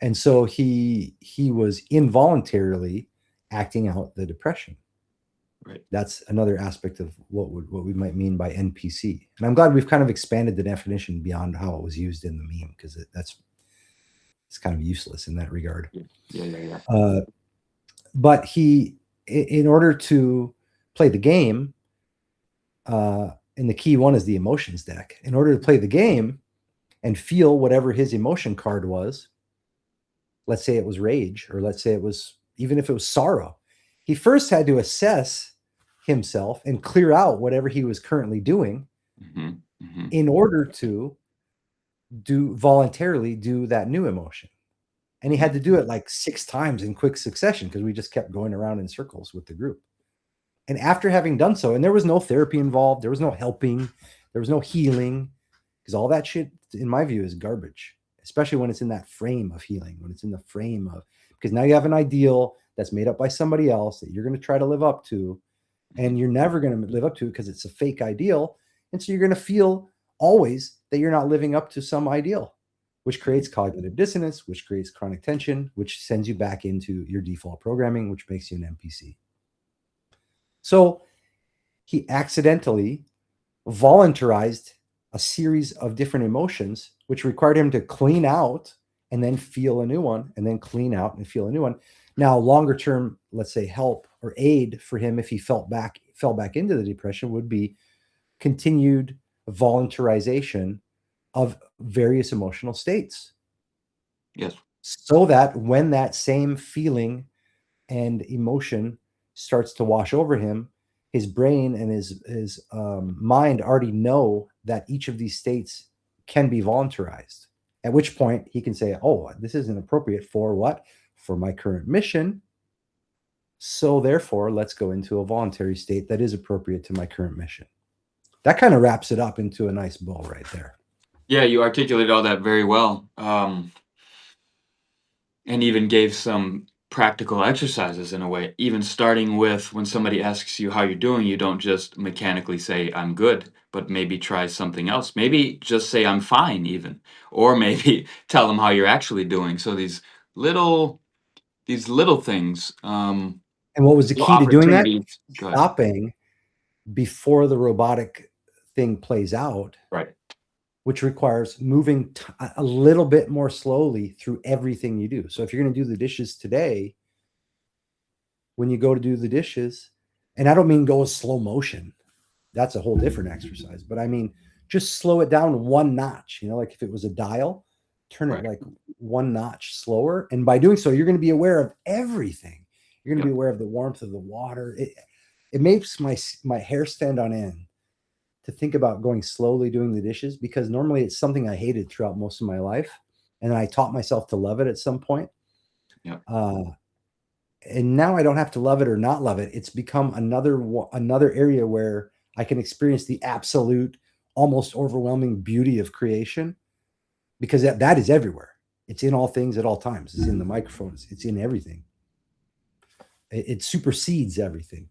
And so he was involuntarily acting out the depression. Right. That's another aspect of what we might mean by NPC. And I'm glad we've kind of expanded the definition beyond how it was used in the meme, because it's kind of useless in that regard. Yeah. But he, in order to play the game, and the key one is the emotions deck. In order to play the game and feel whatever his emotion card was, let's say it was rage, or let's say it was, even if it was sorrow, he first had to assess himself and clear out whatever he was currently doing in order to voluntarily do that new emotion. And he had to do it like 6 times in quick succession, because we just kept going around in circles with the group. And after having done so, and there was no therapy involved, there was no helping, there was no healing, because all that shit, in my view, is garbage, especially when it's in that frame of healing, when it's in the frame of, because now you have an ideal that's made up by somebody else that you're going to try to live up to, and you're never going to live up to it because it's a fake ideal. And so you're going to feel always that you're not living up to some ideal, which creates cognitive dissonance, which creates chronic tension, which sends you back into your default programming, which makes you an NPC. So he accidentally voluntarized a series of different emotions, which required him to clean out and then feel a new one, and then clean out and feel a new one. Now, longer term, let's say help or aid for him, if he fell back into the depression, would be continued voluntarization of various emotional states. Yes. So that when that same feeling and emotion starts to wash over him, his brain and his mind already know that each of these states can be voluntarized. At which point he can say, oh, this isn't appropriate for what? For my current mission. So therefore, let's go into a voluntary state that is appropriate to my current mission. That kind of wraps it up into a nice bow right there. Yeah, you articulated all that very well. And even gave some practical exercises in a way, even starting with when somebody asks you how you're doing, you don't just mechanically say, I'm good, but maybe try something else. Maybe just say, I'm fine even, or maybe tell them how you're actually doing. So these little things. And what was the key to doing that? Stopping before the robotic thing plays out. Right. Which requires moving a little bit more slowly through everything you do. So if you're going to do the dishes today, when you go to do the dishes, and I don't mean go slow motion, that's a whole different exercise, but I mean just slow it down one notch. Like if it was a dial, turn it Right. like one notch slower. And by doing so, you're going to be aware of everything. You're going to Yep. be aware of the warmth of the water. It makes my hair stand on end to think about going slowly doing the dishes, because normally it's something I hated throughout most of my life. And I taught myself to love it at some point. Yep. And now I don't have to love it or not love it. It's become another area where I can experience the absolute, almost overwhelming beauty of creation, because that is everywhere. It's in all things at all times. It's in the microphones. It's in everything. It supersedes everything.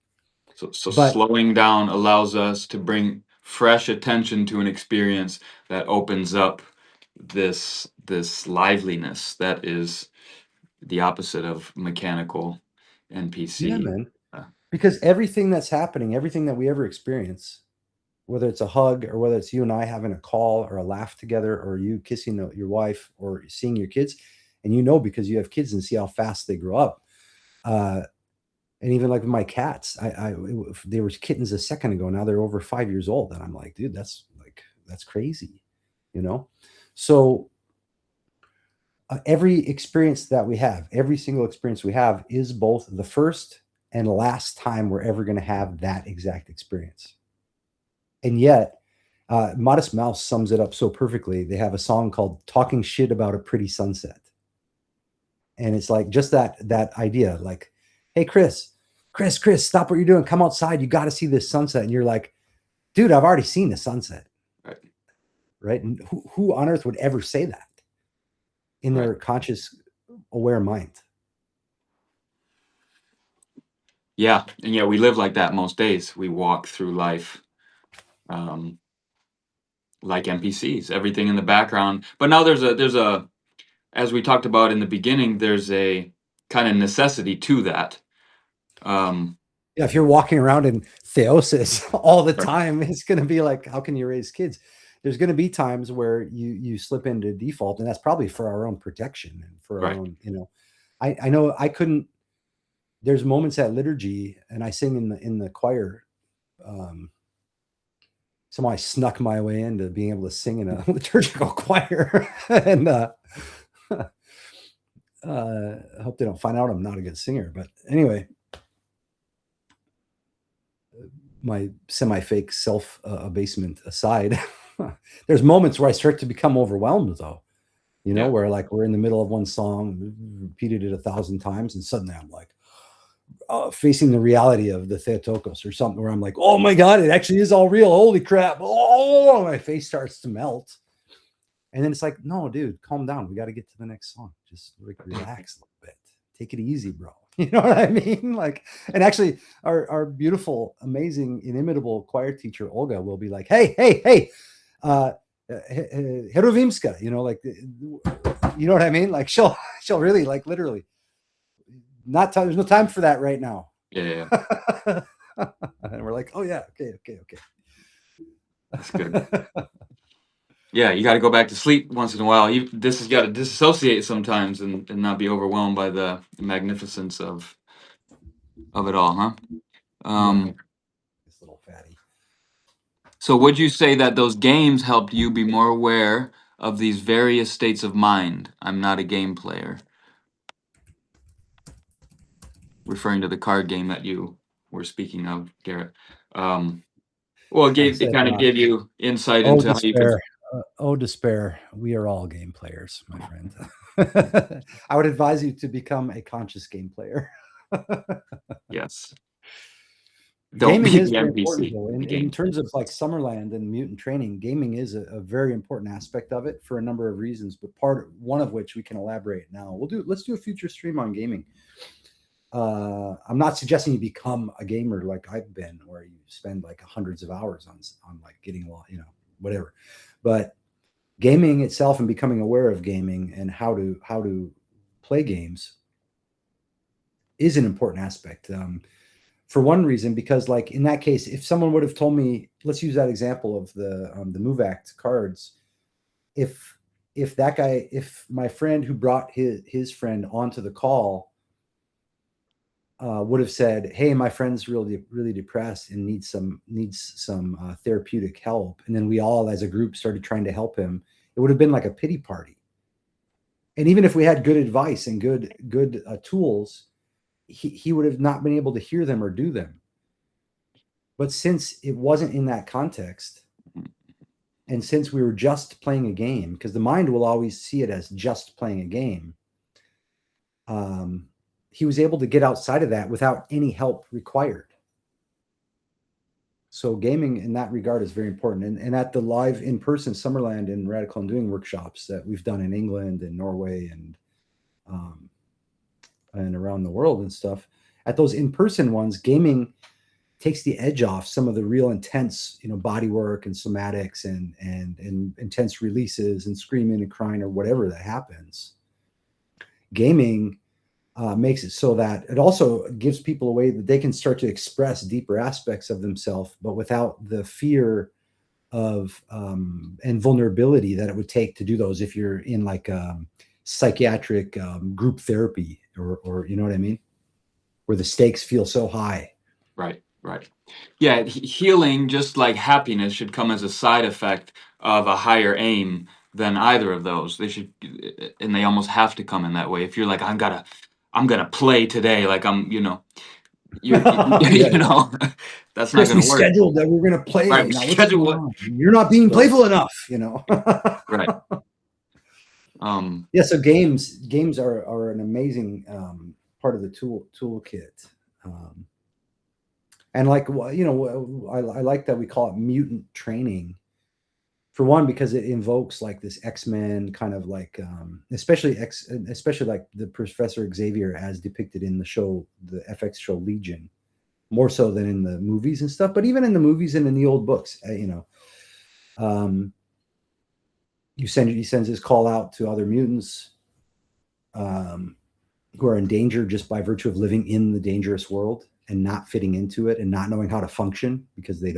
So But slowing down allows us to bring fresh attention to an experience that opens up this liveliness that is the opposite of mechanical yeah, NPC. man, Uh, because everything that's happening, everything that we ever experience, whether it's a hug or whether it's you and I having a call or a laugh together, or you kissing your wife or seeing your kids, and because you have kids and see how fast they grow up. And even like with my cats, they were kittens a second ago. Now they're over 5 years old, and I'm like, dude, that's crazy, you know. So every experience that we have, every single experience we have, is both the first and last time we're ever going to have that exact experience. And yet, Modest Mouse sums it up so perfectly. They have a song called "Talking Shit About a Pretty Sunset," and it's like just that idea, like, "Hey, Chris, stop what you're doing. Come outside. You got to see this sunset." And you're like, "Dude, I've already seen the sunset." right. Right? And who on earth would ever say that in Right. their conscious, aware mind? Yeah, and yeah, we live like that most days. We walk through life um, like NPCs, everything in the background. But now there's a as we talked about in the beginning, there's a kind of necessity to that. Um, Yeah, if you're walking around in theosis all the right. time, it's going to be like, how can you raise kids? There's going to be times where you slip into default, and that's probably for our own protection and for our Right. own. I know I couldn't. There's moments at liturgy, and I sing in the choir. Um, Somehow I snuck my way into being able to sing in a liturgical choir, and I hope they don't find out I'm not a good singer. But anyway, my semi-fake self abasement aside, there's moments where I start to become overwhelmed, though. Yeah. Where like we're in the middle of one song, repeated it 1,000 times, and suddenly I'm like facing the reality of the Theotokos or something, where I'm like, oh my god, it actually is all real. Holy crap! Oh, my face starts to melt, and then it's like, no, dude, calm down. We got to get to the next song. Just like relax a little bit. Take it easy, bro. You know what I mean? Like, and actually, our beautiful, amazing, inimitable choir teacher Olga will be like, hey, Heruvimska, like, you know what I mean? Like, she'll really, like, literally, not time. There's no time for that right now. Yeah. And we're like, oh yeah, okay. That's good. Yeah, you got to go back to sleep once in a while. This has got to disassociate sometimes and not be overwhelmed by the magnificence of it all, huh? Yeah, Um, this little fatty. so would you say that those games helped you be more aware of these various states of mind? I'm not a game player, referring to the card game that you were speaking of, Garrett. Well, I it said, kind of gave you insight oh into how you could. despair, oh despair. We are all game players, my friend. I would advise you to become a conscious game player. Yes. Don't Gaming be is the very important, NPC. though. The In game. terms of like Summerland and mutant training, gaming is a very important aspect of it for a number of reasons, but one of which we can elaborate now. Let's do a future stream on gaming. I'm not suggesting you become a gamer like I've been, where you spend like hundreds of hours on like getting whatever. But gaming itself and becoming aware of gaming and how to play games is an important aspect. For one reason, because like in that case, if someone would have told me, let's use that example of the Move Act cards, if that guy, if my friend who brought his friend onto the call would have said, "Hey, my friend's really depressed and needs some therapeutic help," and then we all, as a group, started trying to help him, it would have been like a pity party. And even if we had good advice and good tools, he would have not been able to hear them or do them. But since it wasn't in that context, and since we were just playing a game, because the mind will always see it as just playing a game, he was able to get outside of that without any help required. So gaming in that regard is very important. And at the live in-person Summerland and Radical Undoing workshops that we've done in England and Norway and around the world and stuff, at those in-person ones, gaming takes the edge off some of the real intense, body work and somatics and intense releases and screaming and crying or whatever that happens. Gaming makes it so that it also gives people a way that they can start to express deeper aspects of themselves, but without the fear of and vulnerability that it would take to do those if you're in like psychiatric group therapy or you know what I mean, where the stakes feel so high. Right. Yeah, healing, just like happiness, should come as a side effect of a higher aim than either of those. They should, and they almost have to come in that way. If you're like, I'm gonna play today, like you Yeah. that's not Yes, we gonna work. scheduled that we're gonna play. Right, we Now what's schedule going it. on? You're not being playful enough, Right. Yeah, so games are an amazing part of the toolkit. And like, I like that we call it mutant training, for one, because it invokes like this X-Men kind of like, especially like the Professor Xavier as depicted in the show, the FX show Legion, more so than in the movies and stuff. But even in the movies and in the old books, he sends his call out to other mutants who are in danger just by virtue of living in the dangerous world and not fitting into it and not knowing how to function, because they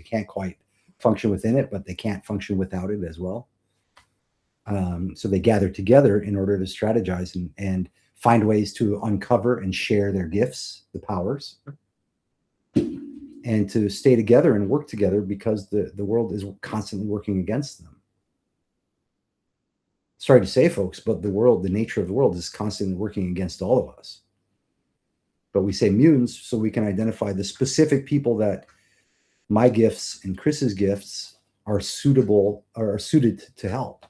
can't quite function within it, but they can't function without it as well. So they gather together in order to strategize and find ways to uncover and share their gifts, the powers, and to stay together and work together because the world is constantly working against them. Sorry to say, folks, but the nature of the world is constantly working against all of us. But we say mutants so we can identify the specific people that my gifts and Chris's gifts are suited to help.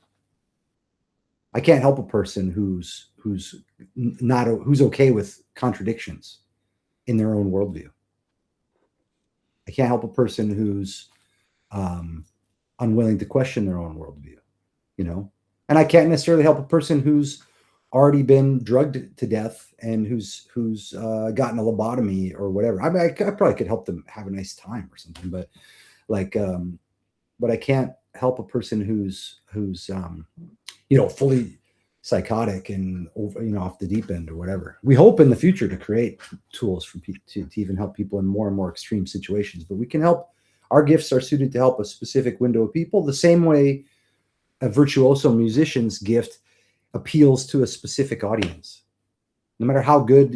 I can't help a person who's okay with contradictions in their own worldview. I can't help a person who's unwilling to question their own worldview, and I can't necessarily help a person who's already been drugged to death and who's gotten a lobotomy or whatever. I mean, I probably could help them have a nice time or something, but I can't help a person who's fully psychotic and off the deep end or whatever. We hope in the future to create tools for to even help people in more and more extreme situations, but we can help. Our gifts are suited to help a specific window of people, the same way a virtuoso musician's gift appeals to a specific audience. No matter how good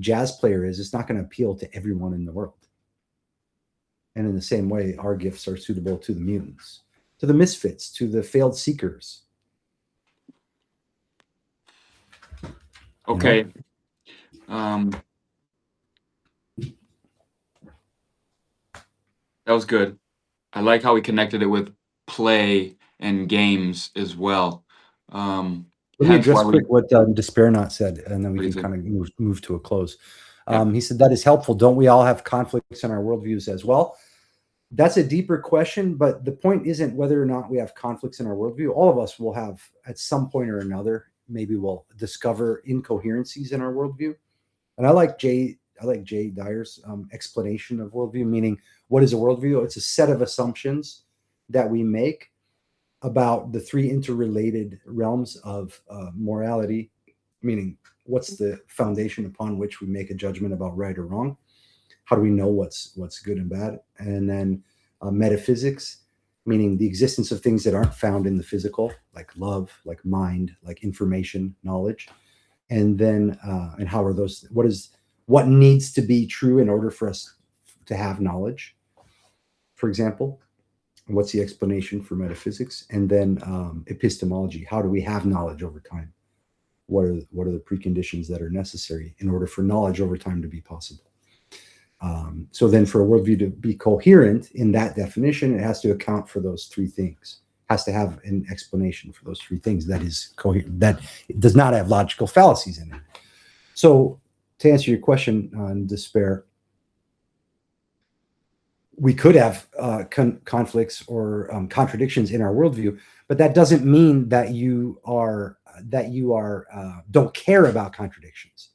jazz player is, it's not going to appeal to everyone in the world. And in the same way, our gifts are suitable to the mutants, to the misfits, to the failed seekers. Okay. That was good. I like how we connected it with play and games as well. Let me address quick what Despairnot said, and then we can kind of move to a close. He said, that is helpful. Don't we all have conflicts in our worldviews as well? That's a deeper question, but the point isn't whether or not we have conflicts in our worldview. All of us will have, at some point or another, maybe we'll discover incoherencies in our worldview. And I like Jay Dyer's explanation of worldview, meaning what is a worldview? It's a set of assumptions that we make about the three interrelated realms of morality, meaning what's the foundation upon which we make a judgment about right or wrong? How do we know what's good and bad? And then metaphysics, meaning the existence of things that aren't found in the physical, like love, like mind, like information, knowledge. and then and how are those? What needs to be true in order for us to have knowledge? For example, what's the explanation for metaphysics? And then epistemology. How do we have knowledge over time? What are the preconditions that are necessary in order for knowledge over time to be possible? So then for a worldview to be coherent in that definition, it has to account for those three things. It has to have an explanation for those three things that is coherent, that does not have logical fallacies in it. So to answer your question on despair, we could have conflicts or contradictions in our worldview, but that doesn't mean that you don't care about contradictions.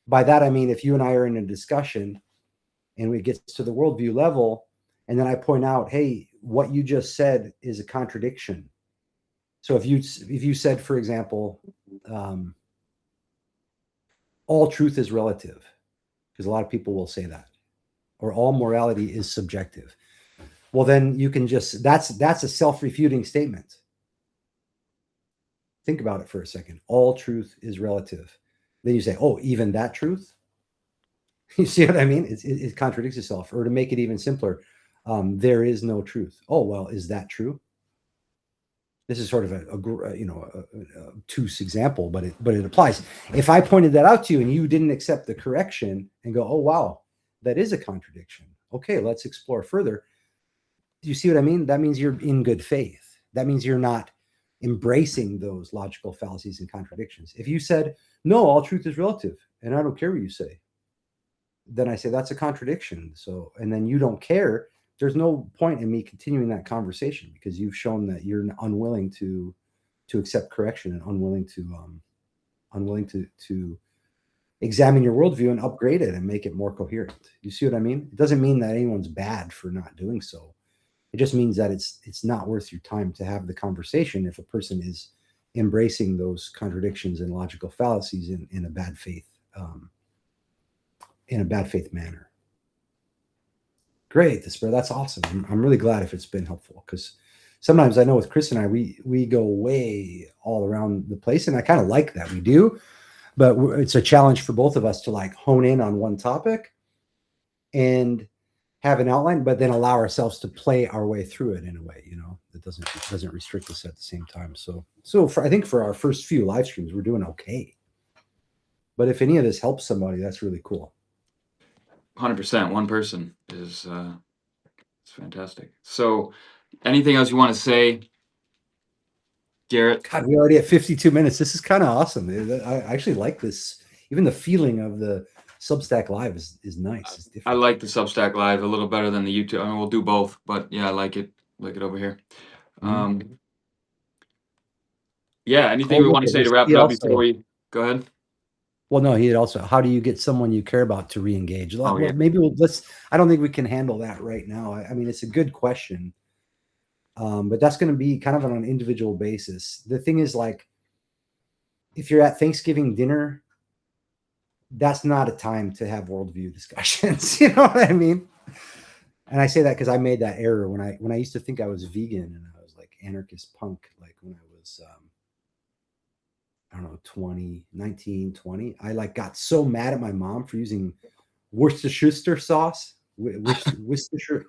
By that I mean, if you and I are in a discussion and it gets to the worldview level, and then I point out, hey, what you just said is a contradiction. So if you said, for example, all truth is relative, because a lot of people will say that, or all morality is subjective. Well, then you can just, that's a self-refuting statement. Think about it for a second. All truth is relative. Then you say, oh, even that truth? You see what I mean? It contradicts itself. Or to make it even simpler, there is no truth. Oh, well, is that true? This is sort of a obtuse example, but it applies. If I pointed that out to you and you didn't accept the correction and go, oh, wow, that is a contradiction. Okay, let's explore further. Do you see what I mean? That means you're in good faith. That means you're not embracing those logical fallacies and contradictions. If you said, no, all truth is relative, and I don't care what you say, then I say that's a contradiction. So, and then you don't care. There's no point in me continuing that conversation, because you've shown that you're unwilling to accept correction and unwilling to examine your worldview and upgrade it and make it more coherent. You see what I mean? It doesn't mean that anyone's bad for not doing so. It just means that it's not worth your time to have the conversation if a person is embracing those contradictions and logical fallacies in a bad faith manner. Great, Despair. That's awesome. I'm really glad if it's been helpful, because sometimes I know with Chris and I, we go way all around the place, and I kind of like that we do, but it's a challenge for both of us to like hone in on one topic and have an outline, but then allow ourselves to play our way through it in a way, that doesn't restrict us at the same time. So I think for our first few live streams, we're doing okay. But if any of this helps somebody, that's really cool. 100%. One person is it's fantastic. So, anything else you want to say, Garrett? God, we're already at 52 minutes. This is kind of awesome. I actually like this. Even the feeling of the Substack Live is nice. It's different. I like the Substack Live a little better than the YouTube. I mean, we'll do both, but yeah, I like it. Like it over here. Yeah. Anything we want to say to wrap it up before we go ahead? Well, no, he had also, how do you get someone you care about to re-engage? Oh, yeah. Maybe I don't think we can handle that right now. I mean, it's a good question. But that's going to be kind of on an individual basis. The thing is, like, if you're at Thanksgiving dinner, that's not a time to have worldview discussions. You know what I mean? And I say that because I made that error when I used to think I was vegan and I was like anarchist punk, like when I was, I don't know, 19, 20. I like got so mad at my mom for using Worcestershire sauce, Worcestershire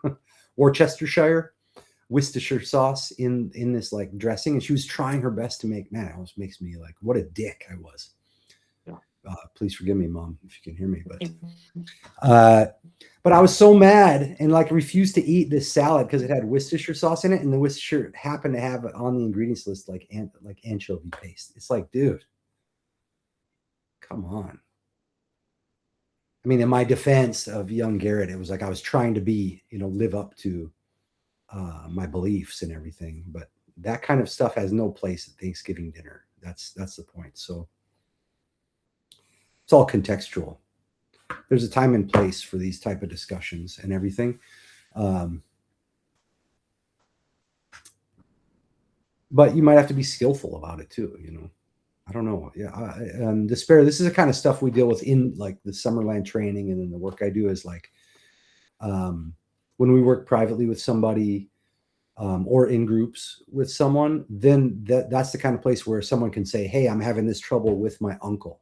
sauce in this like dressing, and she was trying her best to make, man, it almost makes me like, what a dick I was. Yeah. Please forgive me, Mom, if you can hear me, but I was so mad and like refused to eat this salad because it had Worcestershire sauce in it, and the Worcestershire happened to have on the ingredients list like anchovy paste. It's like, dude, come on. I mean, in my defense of young Garrett, it was like I was trying to live up to my beliefs and everything, but that kind of stuff has no place at Thanksgiving dinner. That's the point. So it's all contextual. There's a time and place for these type of discussions and everything. But you might have to be skillful about it too, I don't know. Yeah. Despair. This is the kind of stuff we deal with in like the Summerland training. And then the work I do is like, when we work privately with somebody, or in groups with someone, then that's the kind of place where someone can say, hey, I'm having this trouble with my uncle.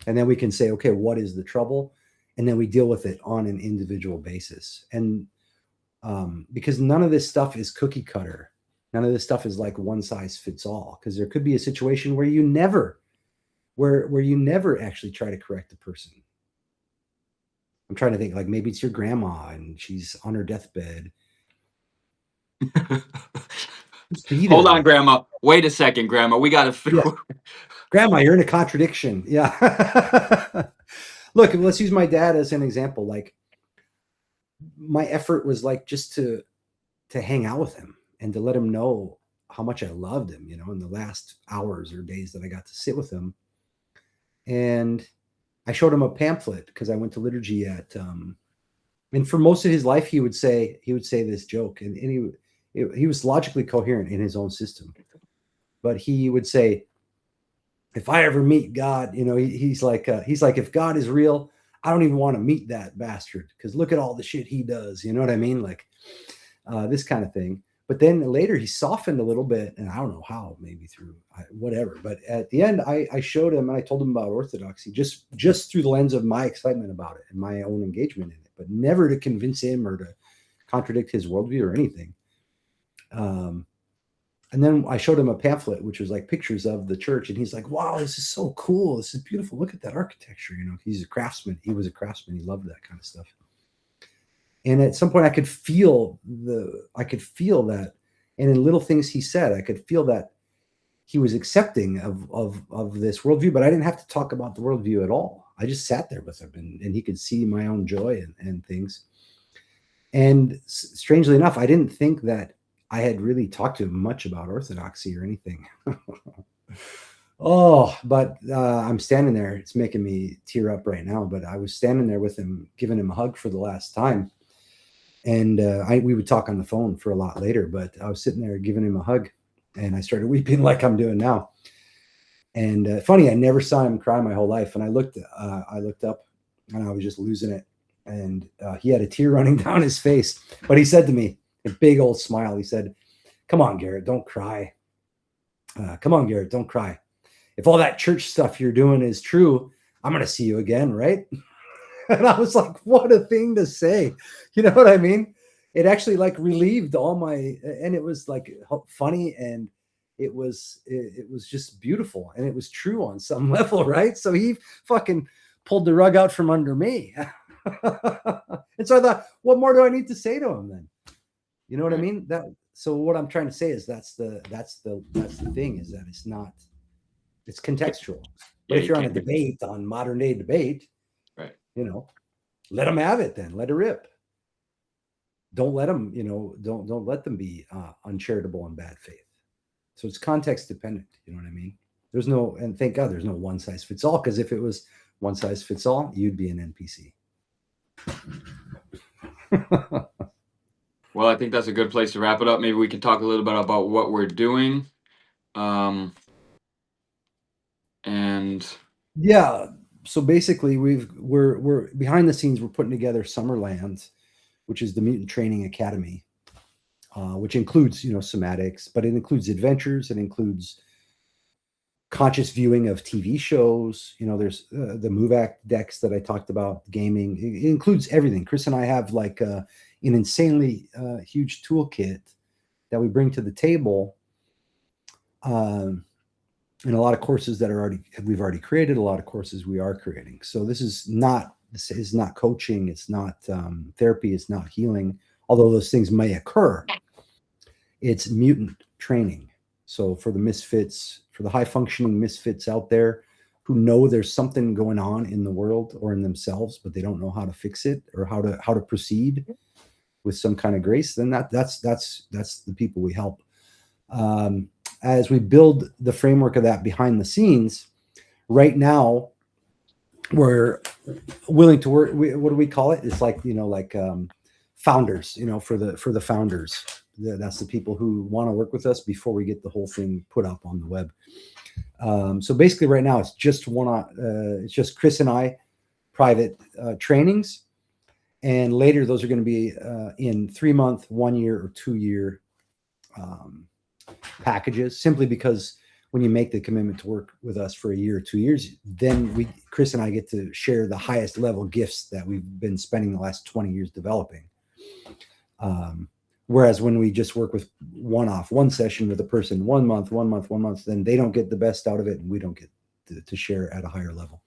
And then we can say, okay, what is the trouble? And then we deal with it on an individual basis. And because none of this stuff is cookie cutter. None of this stuff is like one size fits all. Because there could be a situation where you never, where you never actually try to correct the person. I'm trying to think, like maybe it's your grandma and she's on her deathbed. Just be there. Hold on, Grandma. Wait a second, Grandma. We got Yeah. to. Grandma, you're in a contradiction. Yeah. Look, let's use my dad as an example. Like my effort was like just to hang out with him and to let him know how much I loved him, you know, in the last hours or days that I got to sit with him. And I showed him a pamphlet because I went to liturgy at and for most of his life he would say this joke, and he was logically coherent in his own system. But he would say, if I ever meet God, you know, he's like, if God is real, I don't even want to meet that bastard because look at all the shit he does. You know what I mean? Like this kind of thing. But then later he softened a little bit, and I don't know how, maybe through whatever. But at the end, I showed him and I told him about orthodoxy just through the lens of my excitement about it and my own engagement in it, but never to convince him or to contradict his worldview or anything. And then I showed him a pamphlet, which was like pictures of the church. And he's like, wow, this is so cool. This is beautiful. Look at that architecture. You know, he's a craftsman. He was a craftsman. He loved that kind of stuff. And at some point I could feel that. And in little things he said, I could feel that he was accepting of this worldview, but I didn't have to talk about the worldview at all. I just sat there with him and he could see my own joy and things. And strangely enough, I didn't think that I had really talked to him much about orthodoxy or anything. But I'm standing there. It's making me tear up right now. But I was standing there with him, giving him a hug for the last time. And we would talk on the phone for a lot later. But I was sitting there giving him a hug, and I started weeping like I'm doing now. And funny, I never saw him cry my whole life. And I looked up, and I was just losing it. And he had a tear running down his face. But he said to me, a big old smile, he said, come on, Garrett, don't cry. Come on, Garrett, don't cry. If all that church stuff you're doing is true, I'm going to see you again, right? And I was like, what a thing to say. You know what I mean? It actually like relieved all my, and it was like funny, and it was just beautiful, and it was true on some level, right? So he fucking pulled the rug out from under me. And so I thought, what more do I need to say to him then? You know what I mean? So what I'm trying to say is that's the thing, is that it's contextual. But if you're on a debate, on modern day debate, right, you know, let them have it then. Let it rip. Don't let them, you know, don't let them be uncharitable and bad faith. So it's context dependent. You know what I mean? There's no, and thank God there's no one size fits all, because if it was one size fits all, you'd be an NPC. Well, I think that's a good place to wrap it up. Maybe we can talk a little bit about what we're doing. And yeah, so basically we're behind the scenes, we're putting together Summerland, which is the Mutant Training Academy, which includes, you know, somatics, but it includes adventures, it includes conscious viewing of TV shows. You know, there's the MoveAct decks that I talked about, gaming. It includes everything. Chris and I have like an insanely huge toolkit that we bring to the table, and a lot of courses that we've already created, a lot of courses we are creating. So this is not coaching, it's not therapy, it's not healing, although those things may occur. It's mutant training. So for the misfits, for the high functioning misfits out there who know there's something going on in the world or in themselves, but they don't know how to fix it or how to proceed with some kind of grace, then that's the people we help. As we build the framework of that behind the scenes, right now we're willing to work. What do we call it? It's like, you know, like founders, you know, for the founders. That's the people who want to work with us before we get the whole thing put up on the web. So basically right now it's just it's just Chris and I private trainings. And later those are going to be in 3-month, 1 year, or 2 year packages, simply because when you make the commitment to work with us for a year or 2 years, then Chris and I get to share the highest level gifts that we've been spending the last 20 years developing. Whereas when we just work with one session with a person 1 month, then they don't get the best out of it, and we don't get to share at a higher level.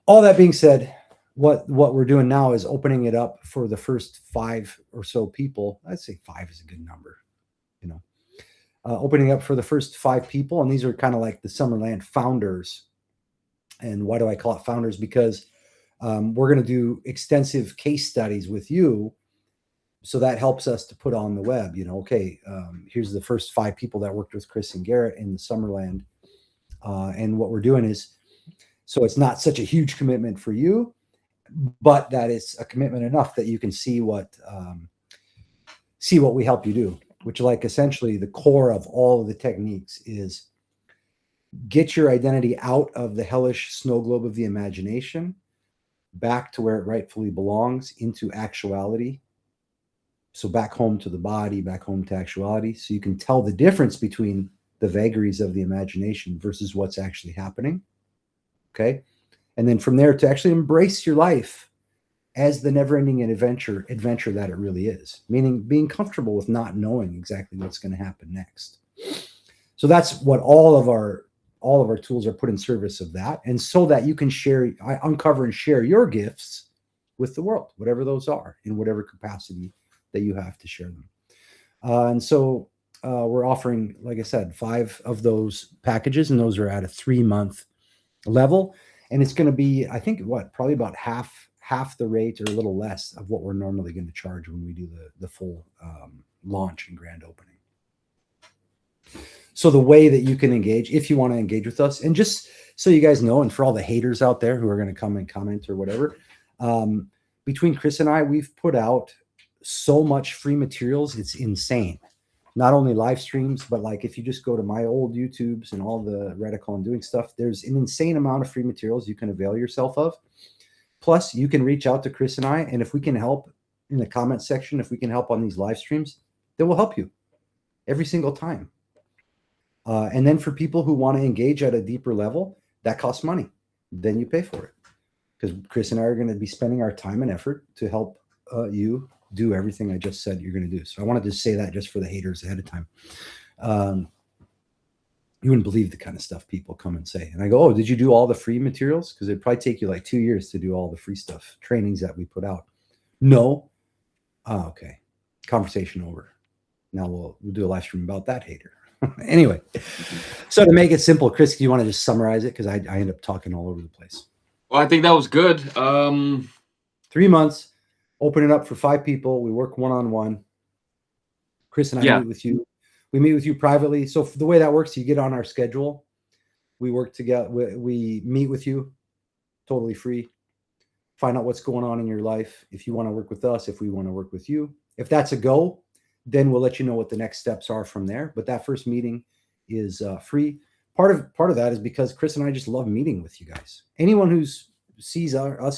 All that being said, what we're doing now is opening it up for the first 5 or so people. I'd say 5 is a good number, opening up for the first 5 people. And these are kind of like the Summerland founders. And why do I call it founders? Because we're going to do extensive case studies with you. So that helps us to put on the web, here's the first 5 people that worked with Chris and Garrett in the Summerland. And what we're doing is, so it's not such a huge commitment for you, but that it's a commitment enough that you can see what we help you do, which, like, essentially the core of all of the techniques is get your identity out of the hellish snow globe of the imagination back to where it rightfully belongs, into actuality. So back home to the body, back home to actuality, so you can tell the difference between the vagaries of the imagination versus what's actually happening. Okay. And then from there to actually embrace your life as the never-ending adventure that it really is, meaning being comfortable with not knowing exactly what's going to happen next. So that's what all of our tools are put in service of that. And so that you can uncover and share your gifts with the world, whatever those are, in whatever capacity that you have to share them. And so we're offering, like I said, 5 of those packages, and those are at a 3-month level. And it's going to be, I think, probably about half the rate or a little less of what we're normally going to charge when we do the full launch and grand opening. So the way that you can engage, if you want to engage with us, and just so you guys know, and for all the haters out there who are going to come and comment or whatever, between Chris and I, we've put out so much free materials, it's insane. Not only live streams, but like if you just go to my old YouTubes and all the Radical and Doing stuff, there's an insane amount of free materials you can avail yourself of. Plus, you can reach out to Chris and I, and if we can help in the comment section, if we can help on these live streams, then we'll help you every single time. And then for people who want to engage at a deeper level, that costs money. Then you pay for it, because Chris and I are going to be spending our time and effort to help you do everything I just said you're going to do. So I wanted to say that just for the haters ahead of time. You wouldn't believe the kind of stuff people come and say. And I go, oh, did you do all the free materials? Because it'd probably take you like 2 years to do all the free stuff, trainings that we put out. No. Oh, okay. Conversation over. Now we'll do a live stream about that hater. Anyway, so to make it simple, Chris, do you want to just summarize it? Because I end up talking all over the place. Well, I think that was good. 3 months. Open it up for 5 people. We work one-on-one. Chris and I meet with you. We meet with you privately. So the way that works, you get on our schedule. We work together. We meet with you totally free. Find out what's going on in your life. If you want to work with us, if we want to work with you. If that's a go, then we'll let you know what the next steps are from there. But that first meeting is free. Part of that is because Chris and I just love meeting with you guys. Anyone who sees our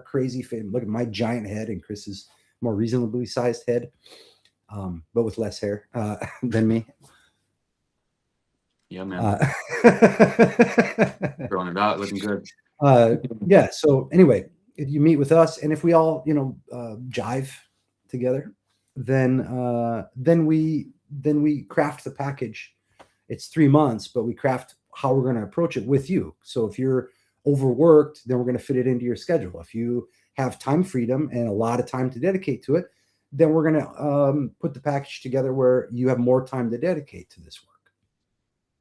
crazy face. Look at my giant head and Chris's more reasonably sized head, but with less hair than me. Yeah, man. Throwing it out, looking good. Yeah. So anyway, if you meet with us, and if we all, jive together, then we craft the package. It's 3 months, but we craft how we're going to approach it with you. So if you're overworked, then we're going to fit it into your schedule. If you have time freedom and a lot of time to dedicate to it, then we're going to put the package together where you have more time to dedicate to this work.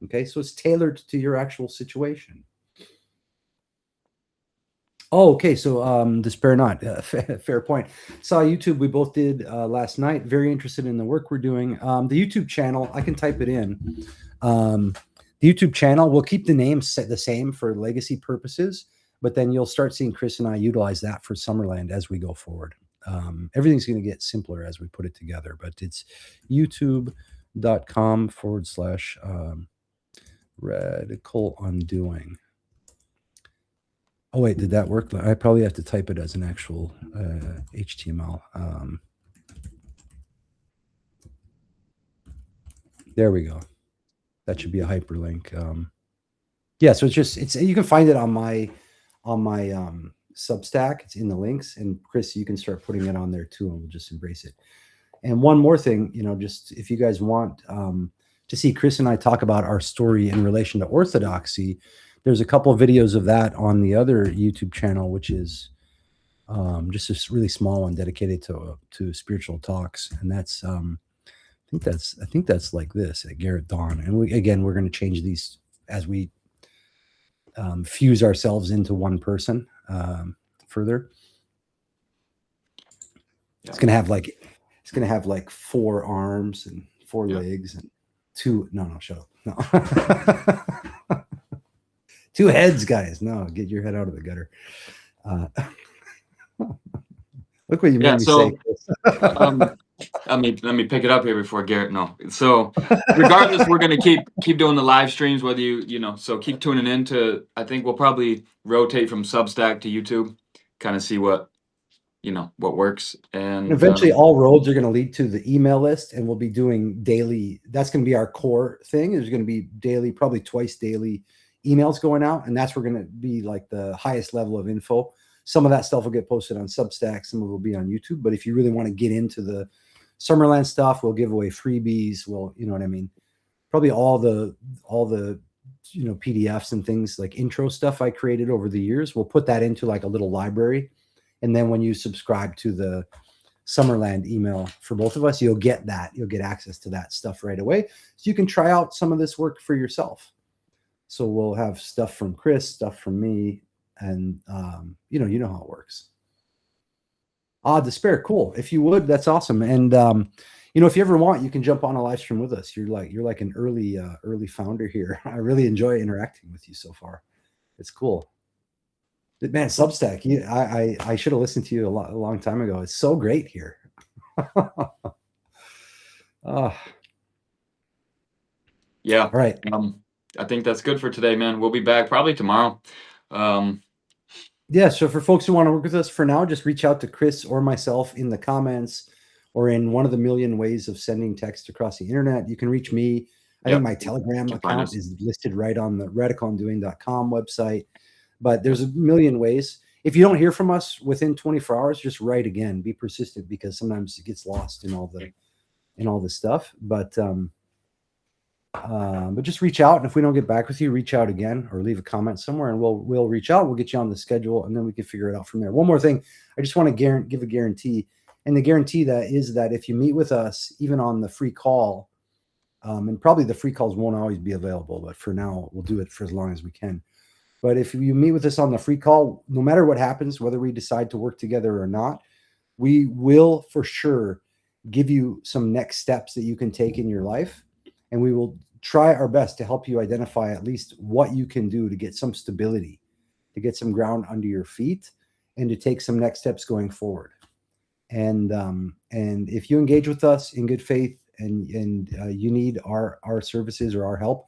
Okay, so it's tailored to your actual situation. Oh, okay. So despair not. Fair point. Saw YouTube we both did last night. Very interested in the work we're doing. The YouTube channel, I can type it in. The YouTube channel, we'll keep the name the same for legacy purposes, but then you'll start seeing Chris and I utilize that for Summerland as we go forward. Everything's going to get simpler as we put it together, but it's youtube.com/radical undoing. Oh, wait, did that work? I probably have to type it as an actual HTML. There we go. That should be a hyperlink. Yeah, so it's you can find it on my Substack. It's in the links, and Chris, you can start putting it on there too, and we'll just embrace it. And one more thing, just if you guys want to see Chris and I talk about our story in relation to orthodoxy, there's a couple of videos of that on the other YouTube channel, which is just a really small one dedicated to spiritual talks, and that's I think that's like this at Garrett Daun, and we're going to change these as we fuse ourselves into one person further. It's gonna have like 4 arms and 4 legs and 2. No, shut up. No. 2 heads, guys. No, get your head out of the gutter. Look what you made me say, Chris. Let me pick it up here before Garrett. No. So regardless, we're going to keep doing the live streams, whether so keep tuning in to, I think we'll probably rotate from Substack to YouTube, kind of see what works. And eventually all roads are going to lead to the email list, and we'll be doing daily. That's going to be our core thing. There's going to be daily, probably twice daily emails going out. And that's, we're going to be like the highest level of info. Some of that stuff will get posted on Substack. Some of it will be on YouTube. But if you really want to get into the Summerland stuff, we'll give away freebies. We'll, you know what I mean? Probably all the PDFs and things like intro stuff I created over the years. We'll put that into like a little library. And then when you subscribe to the Summerland email for both of us, you'll get that. You'll get access to that stuff right away. So you can try out some of this work for yourself. So we'll have stuff from Chris, stuff from me, and you know how it works. Despair, cool. If you would, that's awesome. And if you ever want, you can jump on a live stream with us. You're like an early founder here. I really enjoy interacting with you so far. It's cool. Man, Substack, I should have listened to you a long time ago. It's so great here. Yeah. All right. I think that's good for today, man. We'll be back probably tomorrow. Yeah, so for folks who want to work with us for now, just reach out to Chris or myself in the comments or in one of the million ways of sending text across the internet. You can reach me. I think my Telegram account is listed right on the radicalundoing.com website. But there's a million ways. If you don't hear from us within 24 hours, just write again. Be persistent, because sometimes it gets lost in all the stuff. But just reach out, and if we don't get back with you, reach out again or leave a comment somewhere, and we'll reach out. We'll get you on the schedule, and then we can figure it out from there. One more thing, I just want to give a guarantee, and the guarantee is that if you meet with us, even on the free call, and probably the free calls won't always be available, but for now we'll do it for as long as we can. But if you meet with us on the free call, no matter what happens, whether we decide to work together or not, we will for sure give you some next steps that you can take in your life. And we will try our best to help you identify at least what you can do to get some stability, to get some ground under your feet, and to take some next steps going forward. And if you engage with us in good faith and you need our services or our help,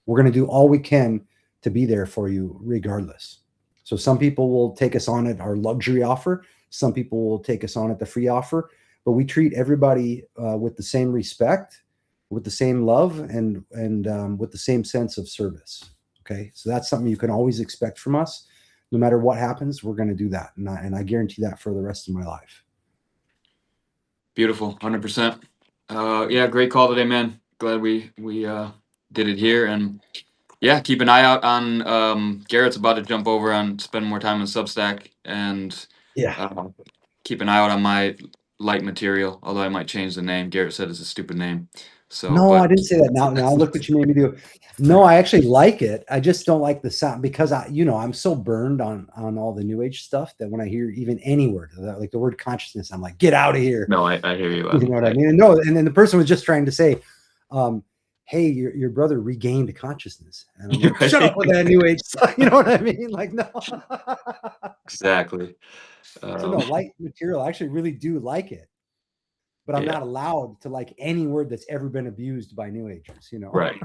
we're going to do all we can to be there for you regardless. So some people will take us on at our luxury offer. Some people will take us on at the free offer, but we treat everybody with the same respect, with the same love, and with the same sense of service. Okay. So that's something you can always expect from us. No matter what happens, we're going to do that. And I guarantee that for the rest of my life. Beautiful. 100%. Yeah. Great call today, man. Glad we did it here. And yeah, keep an eye out on Garrett's about to jump over on spend more time on Substack, and keep an eye out on my light material, although I might change the name. Garrett said it's a stupid name. So no, I didn't say that. Now look what you made me do. No, I actually like it. I just don't like the sound, because I'm so burned on all the new age stuff that when I hear even any word, like the word consciousness, I'm like, get out of here. No, I hear you. You know what I mean? And then the person was just trying to say, hey, your brother regained consciousness. And I'm like, shut up with that new age stuff. You know what I mean? Like, no. Exactly. So no, light material, I actually really do like it. But I'm not allowed to like any word that's ever been abused by new agers, Right.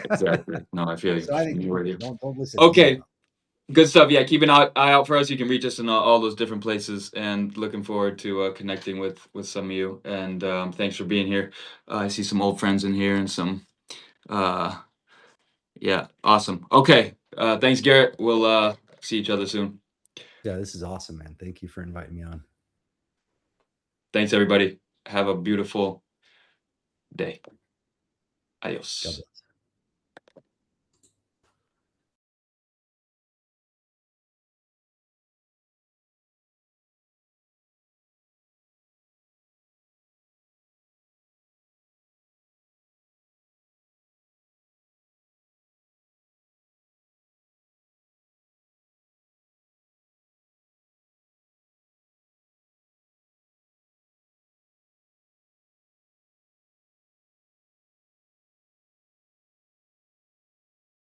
Exactly. No, I feel you. So I think don't listen. Okay. Good stuff. Yeah, keep an eye out for us. You can reach us in all those different places, and looking forward to connecting with some of you. And thanks for being here. I see some old friends in here and some Yeah, awesome. Okay, thanks, Garrett. We'll see each other soon. Yeah, this is awesome, man. Thank you for inviting me on. Thanks, everybody. Have a beautiful day. God Adios. bless.